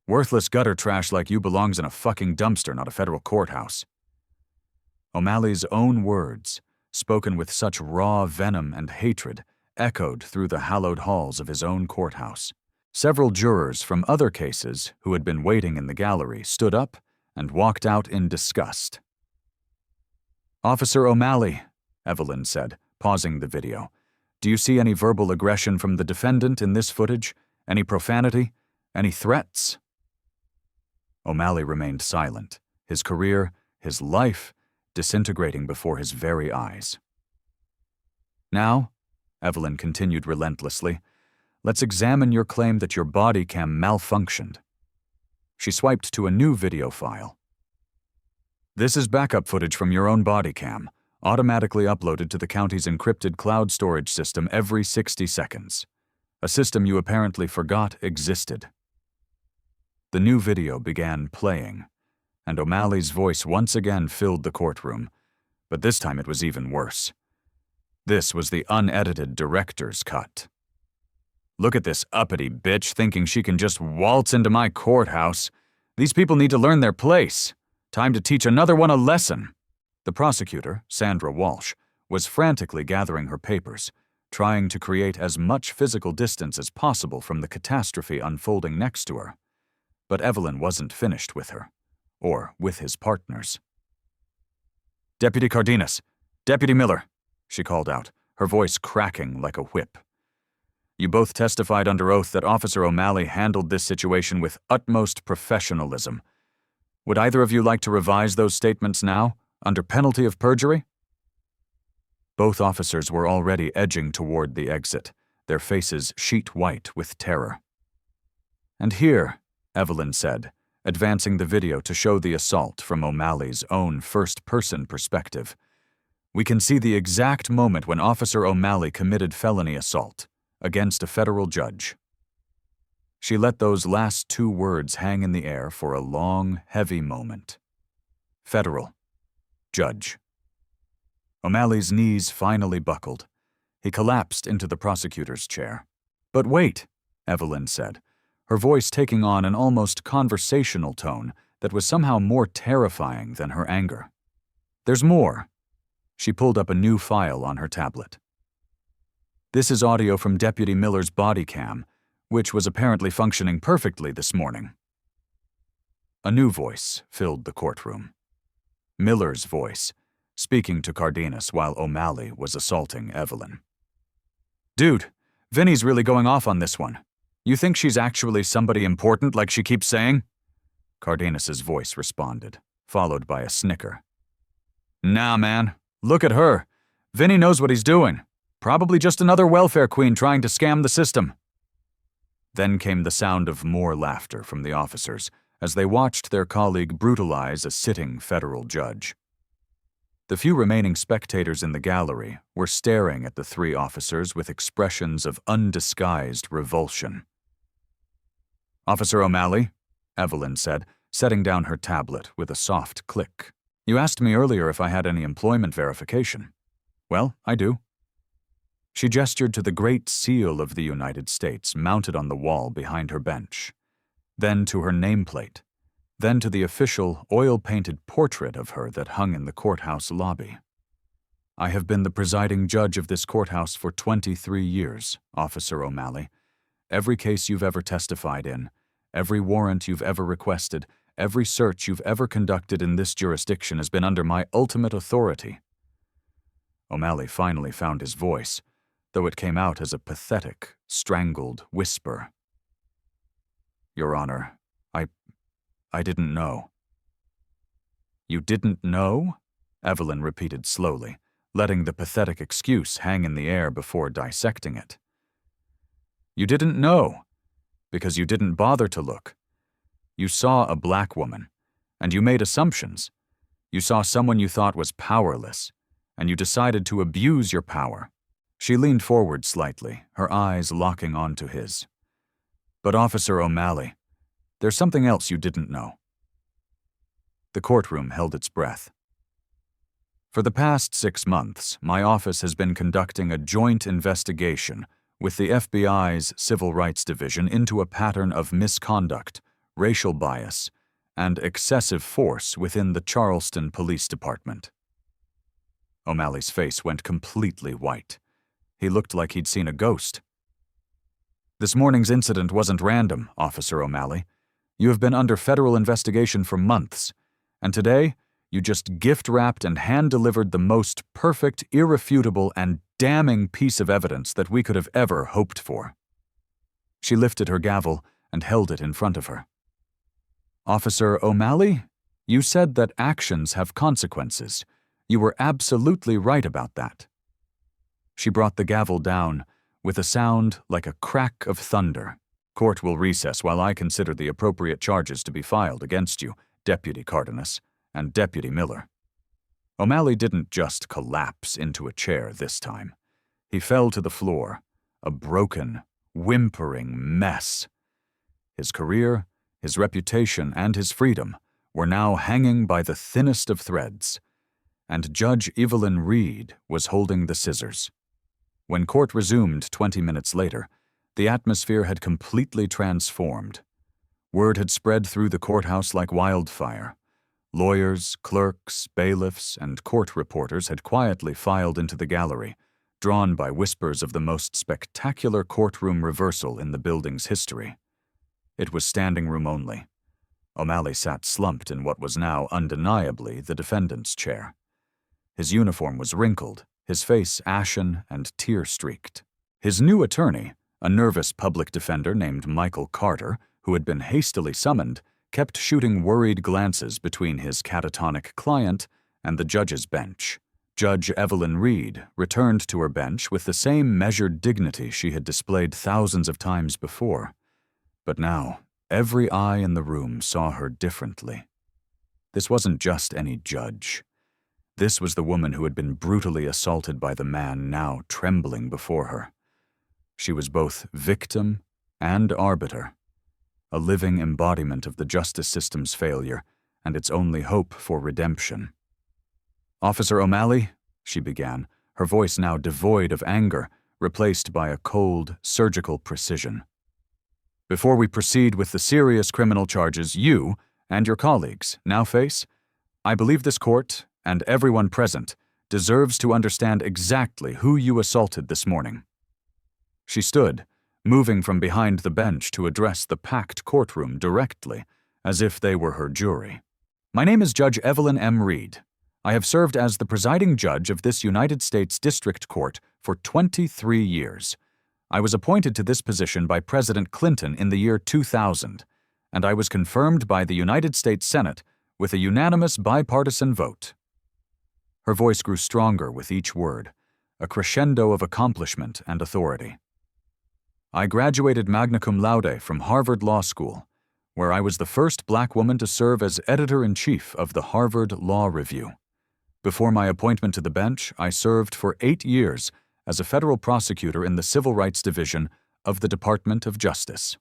Worthless gutter trash like you belongs in a fucking dumpster, not a federal courthouse. O'Malley's own words, spoken with such raw venom and hatred, echoed through the hallowed halls of his own courthouse. Several jurors from other cases who had been waiting in the gallery stood up and walked out in disgust. "Officer O'Malley," Evelyn said, pausing the video, "do you see any verbal aggression from the defendant in this footage? Any profanity? Any threats?" O'Malley remained silent, his career, his life, disintegrating before his very eyes. "Now," Evelyn continued relentlessly, "let's examine your claim that your body cam malfunctioned." She swiped to a new video file. "This is backup footage from your own body cam, automatically uploaded to the county's encrypted cloud storage system every 60 seconds. A system you apparently forgot existed." The new video began playing, and O'Malley's voice once again filled the courtroom, but this time it was even worse. This was the unedited director's cut. "Look at this uppity bitch thinking she can just waltz into my courthouse. These people need to learn their place. Time to teach another one a lesson." The prosecutor, Sandra Walsh, was frantically gathering her papers, trying to create as much physical distance as possible from the catastrophe unfolding next to her. But Evelyn wasn't finished with her, or with his partners. "Deputy Cardenas, Deputy Miller," she called out, her voice cracking like a whip. "You both testified under oath that Officer O'Malley handled this situation with utmost professionalism. Would either of you like to revise those statements now, under penalty of perjury?" Both officers were already edging toward the exit, their faces sheet white with terror. "And here," Evelyn said, advancing the video to show the assault from O'Malley's own first-person perspective, "we can see the exact moment when Officer O'Malley committed felony assault against a federal judge." She let those last two words hang in the air for a long, heavy moment. Federal. Judge. O'Malley's knees finally buckled. He collapsed into the prosecutor's chair. "But wait," Evelyn said, her voice taking on an almost conversational tone that was somehow more terrifying than her anger. "There's more." She pulled up a new file on her tablet. "This is audio from Deputy Miller's body cam, which was apparently functioning perfectly this morning." A new voice filled the courtroom. Miller's voice, speaking to Cardenas while O'Malley was assaulting Evelyn. "Dude, Vinny's really going off on this one. You think she's actually somebody important like she keeps saying?" Cardenas's voice responded, followed by a snicker. "Nah, man. Look at her. Vinny knows what he's doing. Probably just another welfare queen trying to scam the system." Then came the sound of more laughter from the officers as they watched their colleague brutalize a sitting federal judge. The few remaining spectators in the gallery were staring at the three officers with expressions of undisguised revulsion. "Officer O'Malley," Evelyn said, setting down her tablet with a soft click. "You asked me earlier if I had any employment verification. Well, I do." She gestured to the Great Seal of the United States mounted on the wall behind her bench, then to her nameplate, then to the official oil-painted portrait of her that hung in the courthouse lobby. "I have been the presiding judge of this courthouse for 23 years, Officer O'Malley. Every case you've ever testified in, every warrant you've ever requested, every search you've ever conducted in this jurisdiction has been under my ultimate authority." O'Malley finally found his voice, though it came out as a pathetic, strangled whisper. "Your Honor, I didn't know." "You didn't know?" Evelyn repeated slowly, letting the pathetic excuse hang in the air before dissecting it. "You didn't know, because you didn't bother to look. You saw a black woman, and you made assumptions. You saw someone you thought was powerless, and you decided to abuse your power. She leaned forward slightly, her eyes locking onto his. But Officer O'Malley, there's something else you didn't know. The courtroom held its breath. For the past 6 months, my office has been conducting a joint investigation with the FBI's Civil Rights Division into a pattern of misconduct, racial bias, and excessive force within the Charleston Police Department. O'Malley's face went completely white. He looked like he'd seen a ghost. This morning's incident wasn't random, Officer O'Malley. You have been under federal investigation for months, and today you just gift-wrapped and hand-delivered the most perfect, irrefutable, and damning piece of evidence that we could have ever hoped for. She lifted her gavel and held it in front of her. Officer O'Malley, you said that actions have consequences. You were absolutely right about that. She brought the gavel down with a sound like a crack of thunder. Court will recess while I consider the appropriate charges to be filed against you, Deputy Cardenas and Deputy Miller. O'Malley didn't just collapse into a chair this time. He fell to the floor, a broken, whimpering mess. His career, his reputation, and his freedom were now hanging by the thinnest of threads, and Judge Evelyn Reed was holding the scissors. When court resumed 20 minutes later, the atmosphere had completely transformed. Word had spread through the courthouse like wildfire. Lawyers, clerks, bailiffs, and court reporters had quietly filed into the gallery, drawn by whispers of the most spectacular courtroom reversal in the building's history. It was standing room only. O'Malley sat slumped in what was now undeniably the defendant's chair. His uniform was wrinkled, his face ashen and tear-streaked. His new attorney, a nervous public defender named Michael Carter, who had been hastily summoned, kept shooting worried glances between his catatonic client and the judge's bench. Judge Evelyn Reed returned to her bench with the same measured dignity she had displayed thousands of times before. But now, every eye in the room saw her differently. This wasn't just any judge. This was the woman who had been brutally assaulted by the man now trembling before her. She was both victim and arbiter, a living embodiment of the justice system's failure and its only hope for redemption. Officer O'Malley, she began, her voice now devoid of anger, replaced by a cold, surgical precision. Before we proceed with the serious criminal charges you and your colleagues now face, I believe this court, and everyone present, deserves to understand exactly who you assaulted this morning. She stood, moving from behind the bench to address the packed courtroom directly, as if they were her jury. My name is Judge Evelyn M. Reed. I have served as the presiding judge of this United States District Court for 23 years. I was appointed to this position by President Clinton in the year 2000, and I was confirmed by the United States Senate with a unanimous bipartisan vote. Her voice grew stronger with each word, a crescendo of accomplishment and authority. I graduated magna cum laude from Harvard Law School, where I was the first black woman to serve as editor-in-chief of the Harvard Law Review. Before my appointment to the bench, I served for 8 years as a federal prosecutor in the Civil Rights Division of the Department of Justice.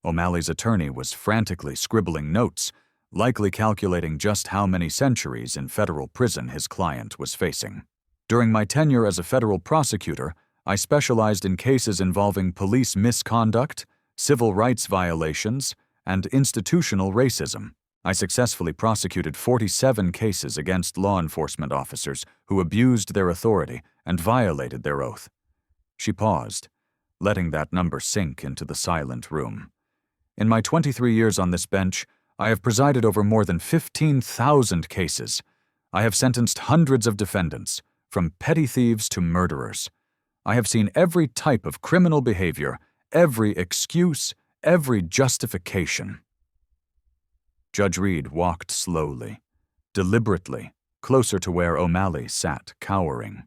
O'Malley's attorney was frantically scribbling notes, likely calculating just how many centuries in federal prison his client was facing. During my tenure as a federal prosecutor, I specialized in cases involving police misconduct, civil rights violations, and institutional racism. I successfully prosecuted 47 cases against law enforcement officers who abused their authority and violated their oath. She paused, letting that number sink into the silent room. In my 23 years on this bench, I have presided over more than 15,000 cases. I have sentenced hundreds of defendants, from petty thieves to murderers. I have seen every type of criminal behavior, every excuse, every justification. Judge Reed walked slowly, deliberately, closer to where O'Malley sat cowering.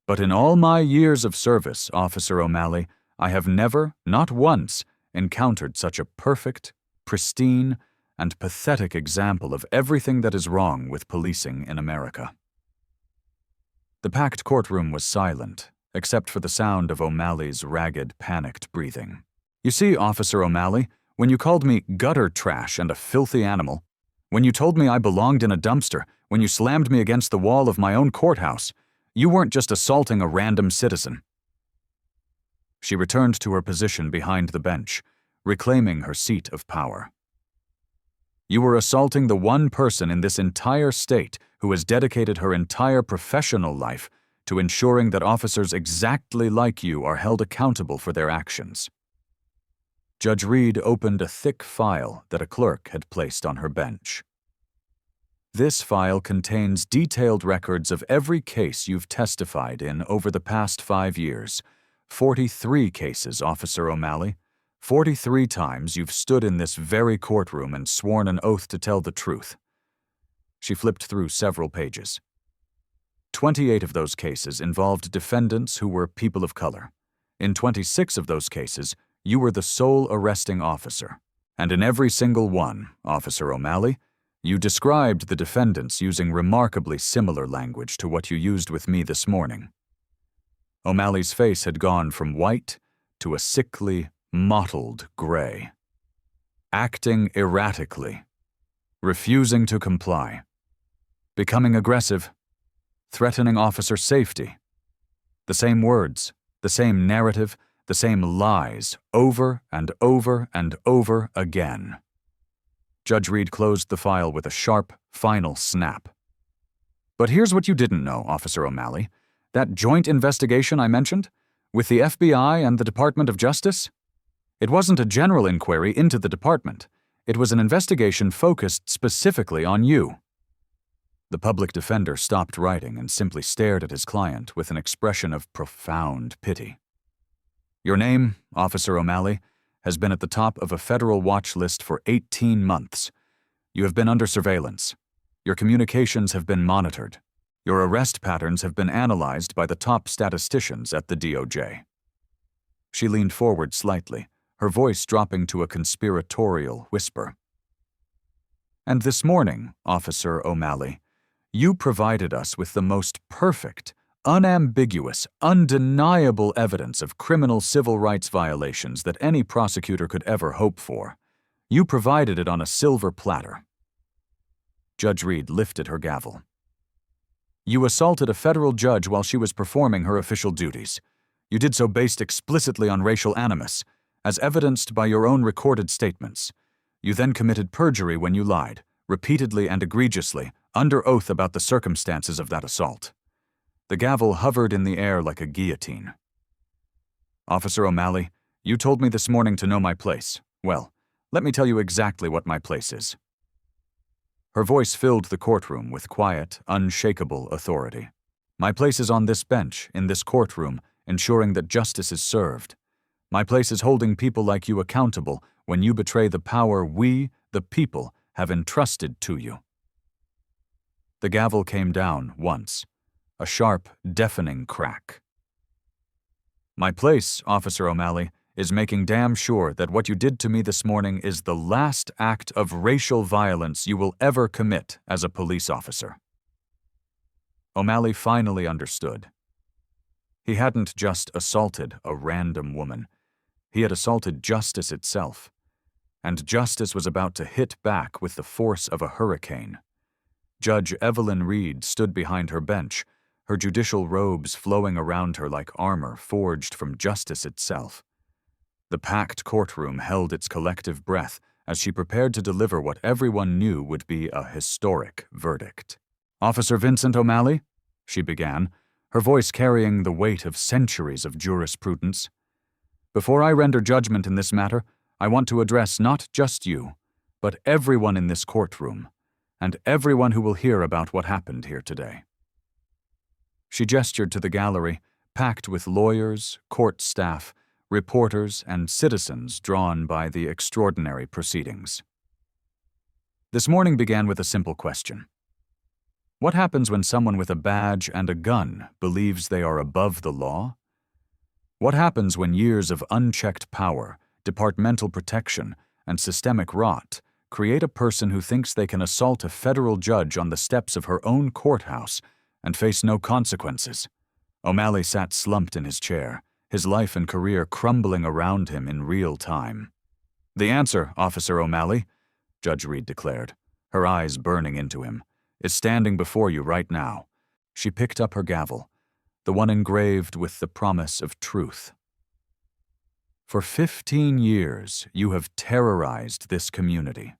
But in all my years of service, Officer O'Malley, I have never, not once, encountered such a perfect, pristine, and pathetic example of everything that is wrong with policing in America. The packed courtroom was silent, except for the sound of O'Malley's ragged, panicked breathing. "You see, Officer O'Malley, when you called me gutter trash and a filthy animal, when you told me I belonged in a dumpster, when you slammed me against the wall of my own courthouse, you weren't just assaulting a random citizen." She returned to her position behind the bench, reclaiming her seat of power. "You were assaulting the one person in this entire state who has dedicated her entire professional life to ensuring that officers exactly like you are held accountable for their actions." Judge Reed opened a thick file that a clerk had placed on her bench. "This file contains detailed records of every case you've testified in over the past 5 years. 43 cases, Officer O'Malley. 43 times you've stood in this very courtroom and sworn an oath to tell the truth." She flipped through several pages. 28 of those cases involved defendants who were people of color. In 26 of those cases, you were the sole arresting officer. And in every single one, Officer O'Malley, you described the defendants using remarkably similar language to what you used with me this morning. O'Malley's face had gone from white to a sickly, mottled gray. Acting erratically, refusing to comply, becoming aggressive, threatening officer safety. The same words, the same narrative, the same lies, over and over and over again. Judge Reed closed the file with a sharp, final snap. "But here's what you didn't know, Officer O'Malley. That joint investigation I mentioned, with the FBI and the Department of Justice? It wasn't a general inquiry into the department. It was an investigation focused specifically on you." The public defender stopped writing and simply stared at his client with an expression of profound pity. "Your name, Officer O'Malley, has been at the top of a federal watch list for 18 months. You have been under surveillance. Your communications have been monitored. Your arrest patterns have been analyzed by the top statisticians at the DOJ." She leaned forward slightly, her voice dropping to a conspiratorial whisper. "And this morning, Officer O'Malley, you provided us with the most perfect, unambiguous, undeniable evidence of criminal civil rights violations that any prosecutor could ever hope for. You provided it on a silver platter." Judge Reed lifted her gavel. "You assaulted a federal judge while she was performing her official duties. You did so based explicitly on racial animus, as evidenced by your own recorded statements. You then committed perjury when you lied, repeatedly and egregiously, under oath about the circumstances of that assault." The gavel hovered in the air like a guillotine. "Officer O'Malley, you told me this morning to know my place. Well, let me tell you exactly what my place is." Her voice filled the courtroom with quiet, unshakable authority. "My place is on this bench, in this courtroom, ensuring that justice is served. My place is holding people like you accountable when you betray the power we, the people, have entrusted to you." The gavel came down once, a sharp, deafening crack. "My place, Officer O'Malley, is making damn sure that what you did to me this morning is the last act of racial violence you will ever commit as a police officer." O'Malley finally understood. He hadn't just assaulted a random woman. He had assaulted justice itself. And justice was about to hit back with the force of a hurricane. Judge Evelyn Reed stood behind her bench, her judicial robes flowing around her like armor forged from justice itself. The packed courtroom held its collective breath as she prepared to deliver what everyone knew would be a historic verdict. "Officer Vincent O'Malley," she began, her voice carrying the weight of centuries of jurisprudence. "Before I render judgment in this matter, I want to address not just you, but everyone in this courtroom, and everyone who will hear about what happened here today." She gestured to the gallery, packed with lawyers, court staff, reporters, and citizens drawn by the extraordinary proceedings. This morning began with a simple question. What happens when someone with a badge and a gun believes they are above the law? What happens when years of unchecked power, departmental protection, and systemic rot create a person who thinks they can assault a federal judge on the steps of her own courthouse and face no consequences. O'Malley sat slumped in his chair, his life and career crumbling around him in real time. "The answer, Officer O'Malley," Judge Reed declared, her eyes burning into him, "is standing before you right now." She picked up her gavel, the one engraved with the promise of truth. "For 15 years, you have terrorized this community.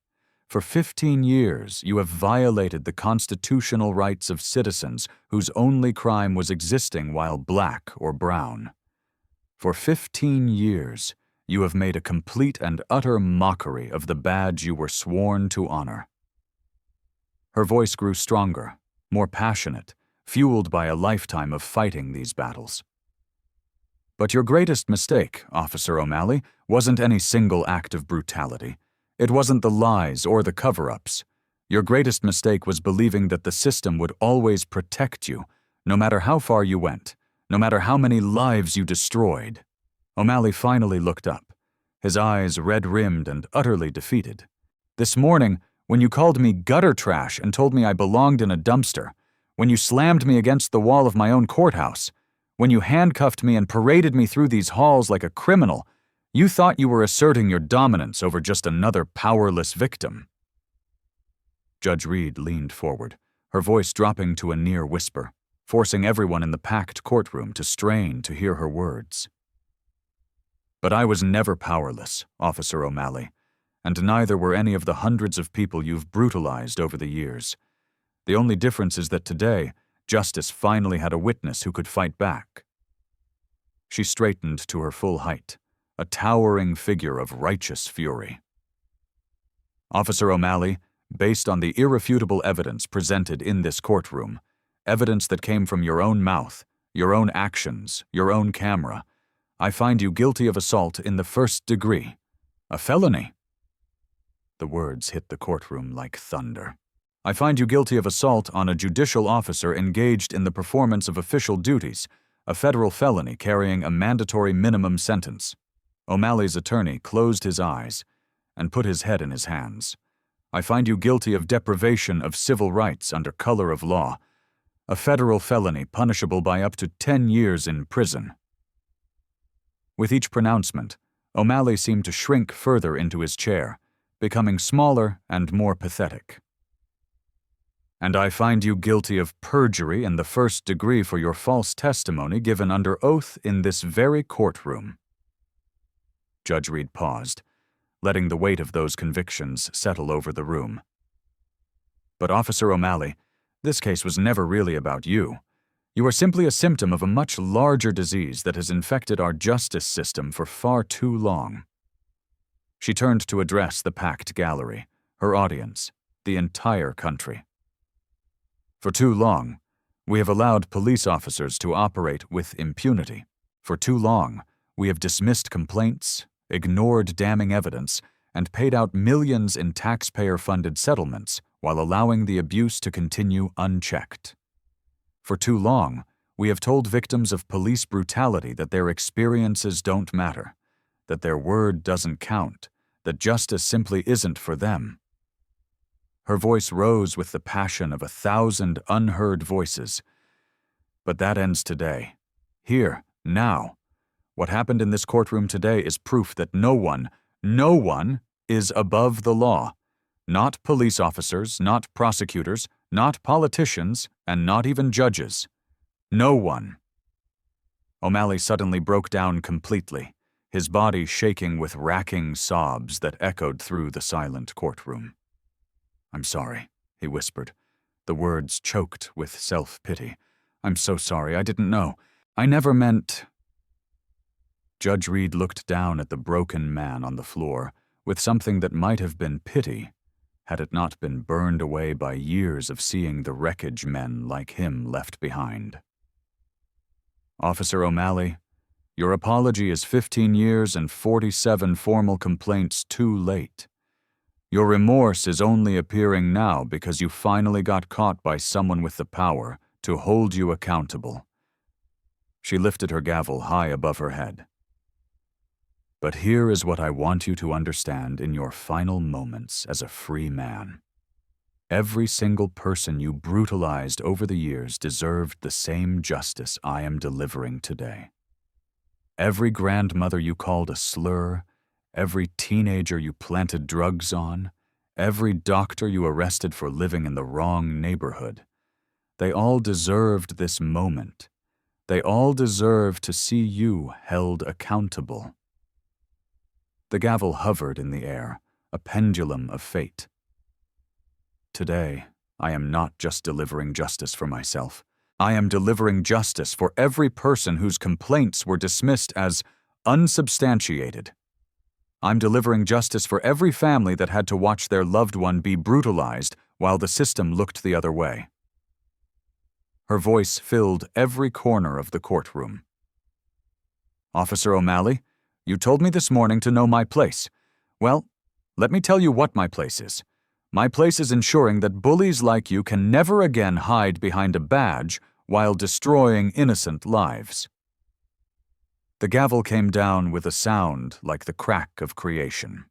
For 15 years, you have violated the constitutional rights of citizens whose only crime was existing while black or brown. For 15 years, you have made a complete and utter mockery of the badge you were sworn to honor." Her voice grew stronger, more passionate, fueled by a lifetime of fighting these battles. "But your greatest mistake, Officer O'Malley, wasn't any single act of brutality. It wasn't the lies or the cover-ups. Your greatest mistake was believing that the system would always protect you, no matter how far you went, no matter how many lives you destroyed." O'Malley finally looked up, his eyes red-rimmed and utterly defeated. "This morning, when you called me gutter trash and told me I belonged in a dumpster, when you slammed me against the wall of my own courthouse, when you handcuffed me and paraded me through these halls like a criminal, you thought you were asserting your dominance over just another powerless victim." Judge Reed leaned forward, her voice dropping to a near whisper, forcing everyone in the packed courtroom to strain to hear her words. "But I was never powerless, Officer O'Malley, and neither were any of the hundreds of people you've brutalized over the years. The only difference is that today, justice finally had a witness who could fight back." She straightened to her full height, a towering figure of righteous fury. "Officer O'Malley, based on the irrefutable evidence presented in this courtroom, evidence that came from your own mouth, your own actions, your own camera, I find you guilty of assault in the 1st degree, a felony." The words hit the courtroom like thunder. "I find you guilty of assault on a judicial officer engaged in the performance of official duties, a federal felony carrying a mandatory minimum sentence." O'Malley's attorney closed his eyes and put his head in his hands. "I find you guilty of deprivation of civil rights under color of law, a federal felony punishable by up to 10 years in prison." With each pronouncement, O'Malley seemed to shrink further into his chair, becoming smaller and more pathetic. "And I find you guilty of perjury in the 1st degree for your false testimony given under oath in this very courtroom." Judge Reed paused, letting the weight of those convictions settle over the room. "But Officer O'Malley, this case was never really about you. You are simply a symptom of a much larger disease that has infected our justice system for far too long." She turned to address the packed gallery, her audience, the entire country. "For too long, we have allowed police officers to operate with impunity. For too long, we have dismissed complaints, ignored damning evidence, and paid out millions in taxpayer-funded settlements while allowing the abuse to continue unchecked. For too long, we have told victims of police brutality that their experiences don't matter, that their word doesn't count, that justice simply isn't for them." Her voice rose with the passion of 1,000 unheard voices. "But that ends today. Here, now. What happened in this courtroom today is proof that no one is above the law. Not police officers, not prosecutors, not politicians, and not even judges. No one." O'Malley suddenly broke down completely, his body shaking with racking sobs that echoed through the silent courtroom. "I'm sorry," he whispered, the words choked with self-pity. "I'm so sorry, I didn't know. I never meant—" Judge Reed looked down at the broken man on the floor with something that might have been pity, had it not been burned away by years of seeing the wreckage men like him left behind. "Officer O'Malley, your apology is 15 years and 47 formal complaints too late. Your remorse is only appearing now because you finally got caught by someone with the power to hold you accountable." She lifted her gavel high above her head. But here is what I want you to understand in your final moments as a free man. Every single person you brutalized over the years deserved the same justice I am delivering today. Every grandmother you called a slur, every teenager you planted drugs on, every doctor you arrested for living in the wrong neighborhood, they all deserved this moment. They all deserve to see you held accountable. The gavel hovered in the air, a pendulum of fate. Today, I am not just delivering justice for myself. I am delivering justice for every person whose complaints were dismissed as unsubstantiated. I'm delivering justice for every family that had to watch their loved one be brutalized while the system looked the other way. Her voice filled every corner of the courtroom. Officer O'Malley, you told me this morning to know my place. Well, let me tell you what my place is. My place is ensuring that bullies like you can never again hide behind a badge while destroying innocent lives. The gavel came down with a sound like the crack of creation.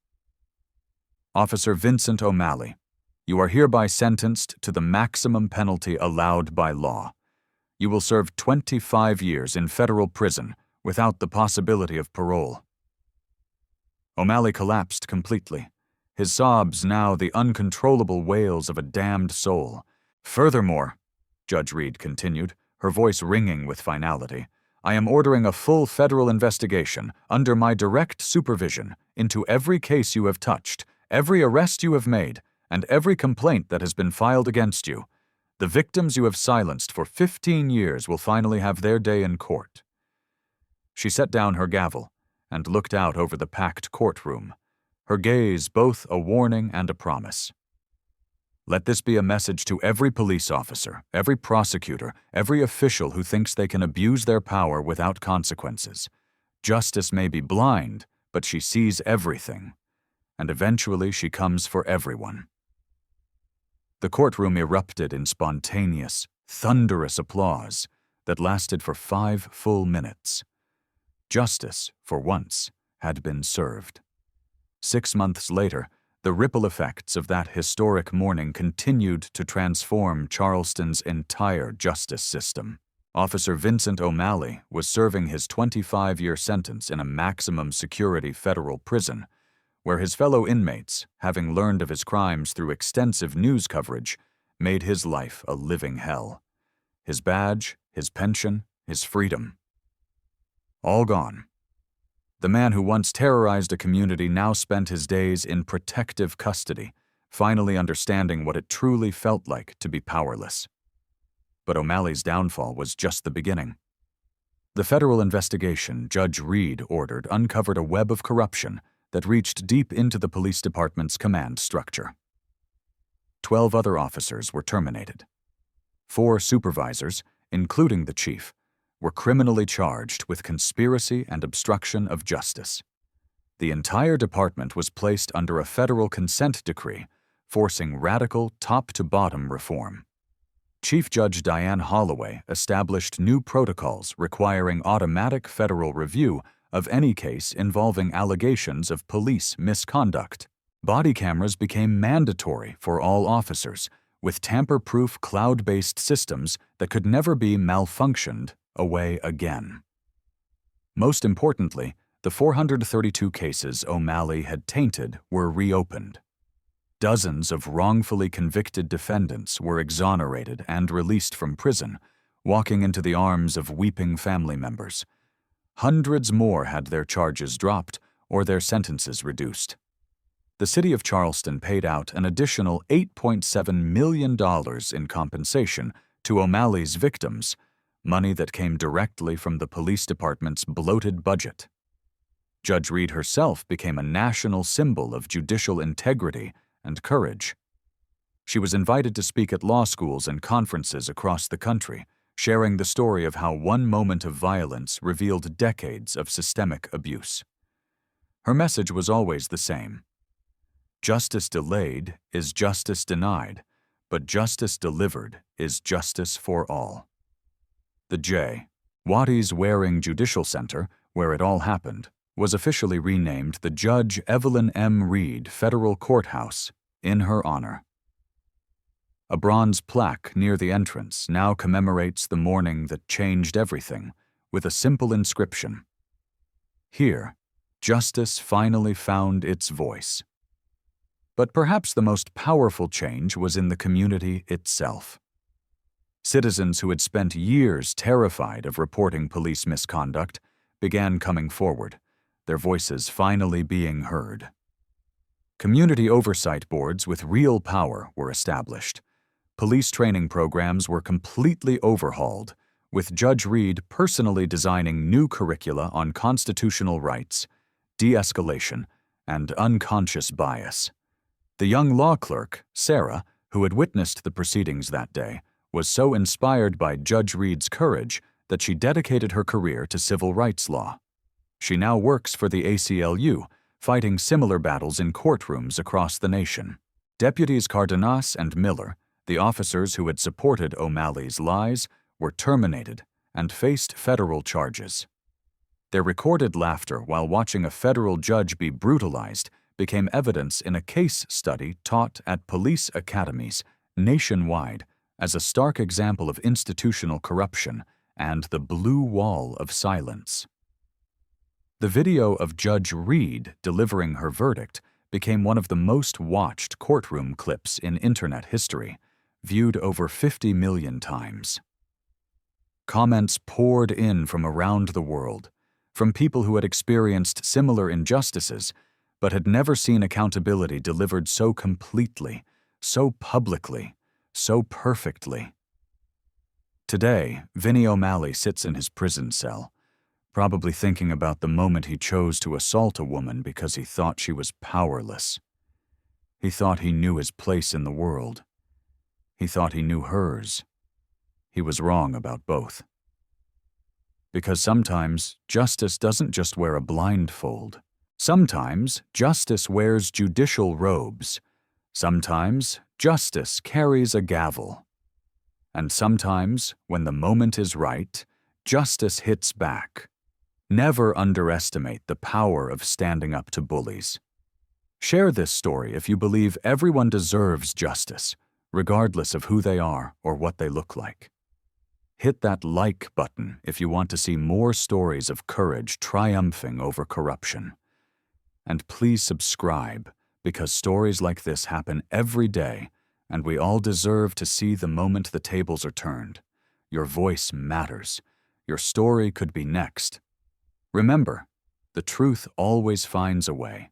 Officer Vincent O'Malley, you are hereby sentenced to the maximum penalty allowed by law. You will serve 25 years in federal prison without the possibility of parole. O'Malley collapsed completely, his sobs now the uncontrollable wails of a damned soul. Furthermore, Judge Reed continued, her voice ringing with finality, I am ordering a full federal investigation under my direct supervision into every case you have touched, every arrest you have made, and every complaint that has been filed against you. The victims you have silenced for 15 years will finally have their day in court. She set down her gavel and looked out over the packed courtroom, her gaze both a warning and a promise. Let this be a message to every police officer, every prosecutor, every official who thinks they can abuse their power without consequences. Justice may be blind, but she sees everything, and eventually she comes for everyone. The courtroom erupted in spontaneous, thunderous applause that lasted for 5 full minutes. Justice, for once, had been served. 6 months later, the ripple effects of that historic morning continued to transform Charleston's entire justice system. Officer Vincent O'Malley was serving his 25-year sentence in a maximum security federal prison, where his fellow inmates, having learned of his crimes through extensive news coverage, made his life a living hell. His badge, his pension, his freedom. All gone. The man who once terrorized a community now spent his days in protective custody, finally understanding what it truly felt like to be powerless. But O'Malley's downfall was just the beginning. The federal investigation Judge Reed ordered uncovered a web of corruption that reached deep into the police department's command structure. 12 other officers were terminated. 4 supervisors, including the chief, were criminally charged with conspiracy and obstruction of justice. The entire department was placed under a federal consent decree, forcing radical top-to-bottom reform. Chief Judge Diane Holloway established new protocols requiring automatic federal review of any case involving allegations of police misconduct. Body cameras became mandatory for all officers, with tamper-proof cloud-based systems that could never be malfunctioned away again. Most importantly, the 432 cases O'Malley had tainted were reopened. Dozens of wrongfully convicted defendants were exonerated and released from prison, walking into the arms of weeping family members. Hundreds more had their charges dropped or their sentences reduced. The city of Charleston paid out an additional $8.7 million in compensation to O'Malley's victims, money that came directly from the police department's bloated budget. Judge Reed herself became a national symbol of judicial integrity and courage. She was invited to speak at law schools and conferences across the country, sharing the story of how one moment of violence revealed decades of systemic abuse. Her message was always the same. Justice delayed is justice denied, but justice delivered is justice for all. The J. Wattie's Waring Judicial Center, where it all happened, was officially renamed the Judge Evelyn M. Reed Federal Courthouse in her honor. A bronze plaque near the entrance now commemorates the morning that changed everything with a simple inscription. Here, justice finally found its voice. But perhaps the most powerful change was in the community itself. Citizens who had spent years terrified of reporting police misconduct began coming forward, their voices finally being heard. Community oversight boards with real power were established. Police training programs were completely overhauled, with Judge Reed personally designing new curricula on constitutional rights, de-escalation, and unconscious bias. The young law clerk, Sarah, who had witnessed the proceedings that day, was so inspired by Judge Reed's courage that she dedicated her career to civil rights law. She now works for the ACLU, fighting similar battles in courtrooms across the nation. Deputies Cardenas and Miller, the officers who had supported O'Malley's lies, were terminated and faced federal charges. Their recorded laughter while watching a federal judge be brutalized became evidence in a case study taught at police academies nationwide as a stark example of institutional corruption and the blue wall of silence. The video of Judge Reed delivering her verdict became one of the most watched courtroom clips in Internet history, viewed over 50 million times. Comments poured in from around the world, from people who had experienced similar injustices but had never seen accountability delivered so completely, so publicly, so perfectly. Today, Vinnie O'Malley sits in his prison cell, probably thinking about the moment he chose to assault a woman because he thought she was powerless. He thought he knew his place in the world. He thought he knew hers. He was wrong about both. Because sometimes justice doesn't just wear a blindfold. Sometimes justice wears judicial robes. Sometimes justice carries a gavel. And sometimes, when the moment is right, justice hits back. Never underestimate the power of standing up to bullies. Share this story if you believe everyone deserves justice, regardless of who they are or what they look like. Hit that like button if you want to see more stories of courage triumphing over corruption. And please subscribe, because stories like this happen every day, and we all deserve to see the moment the tables are turned. Your voice matters. Your story could be next. Remember, the truth always finds a way.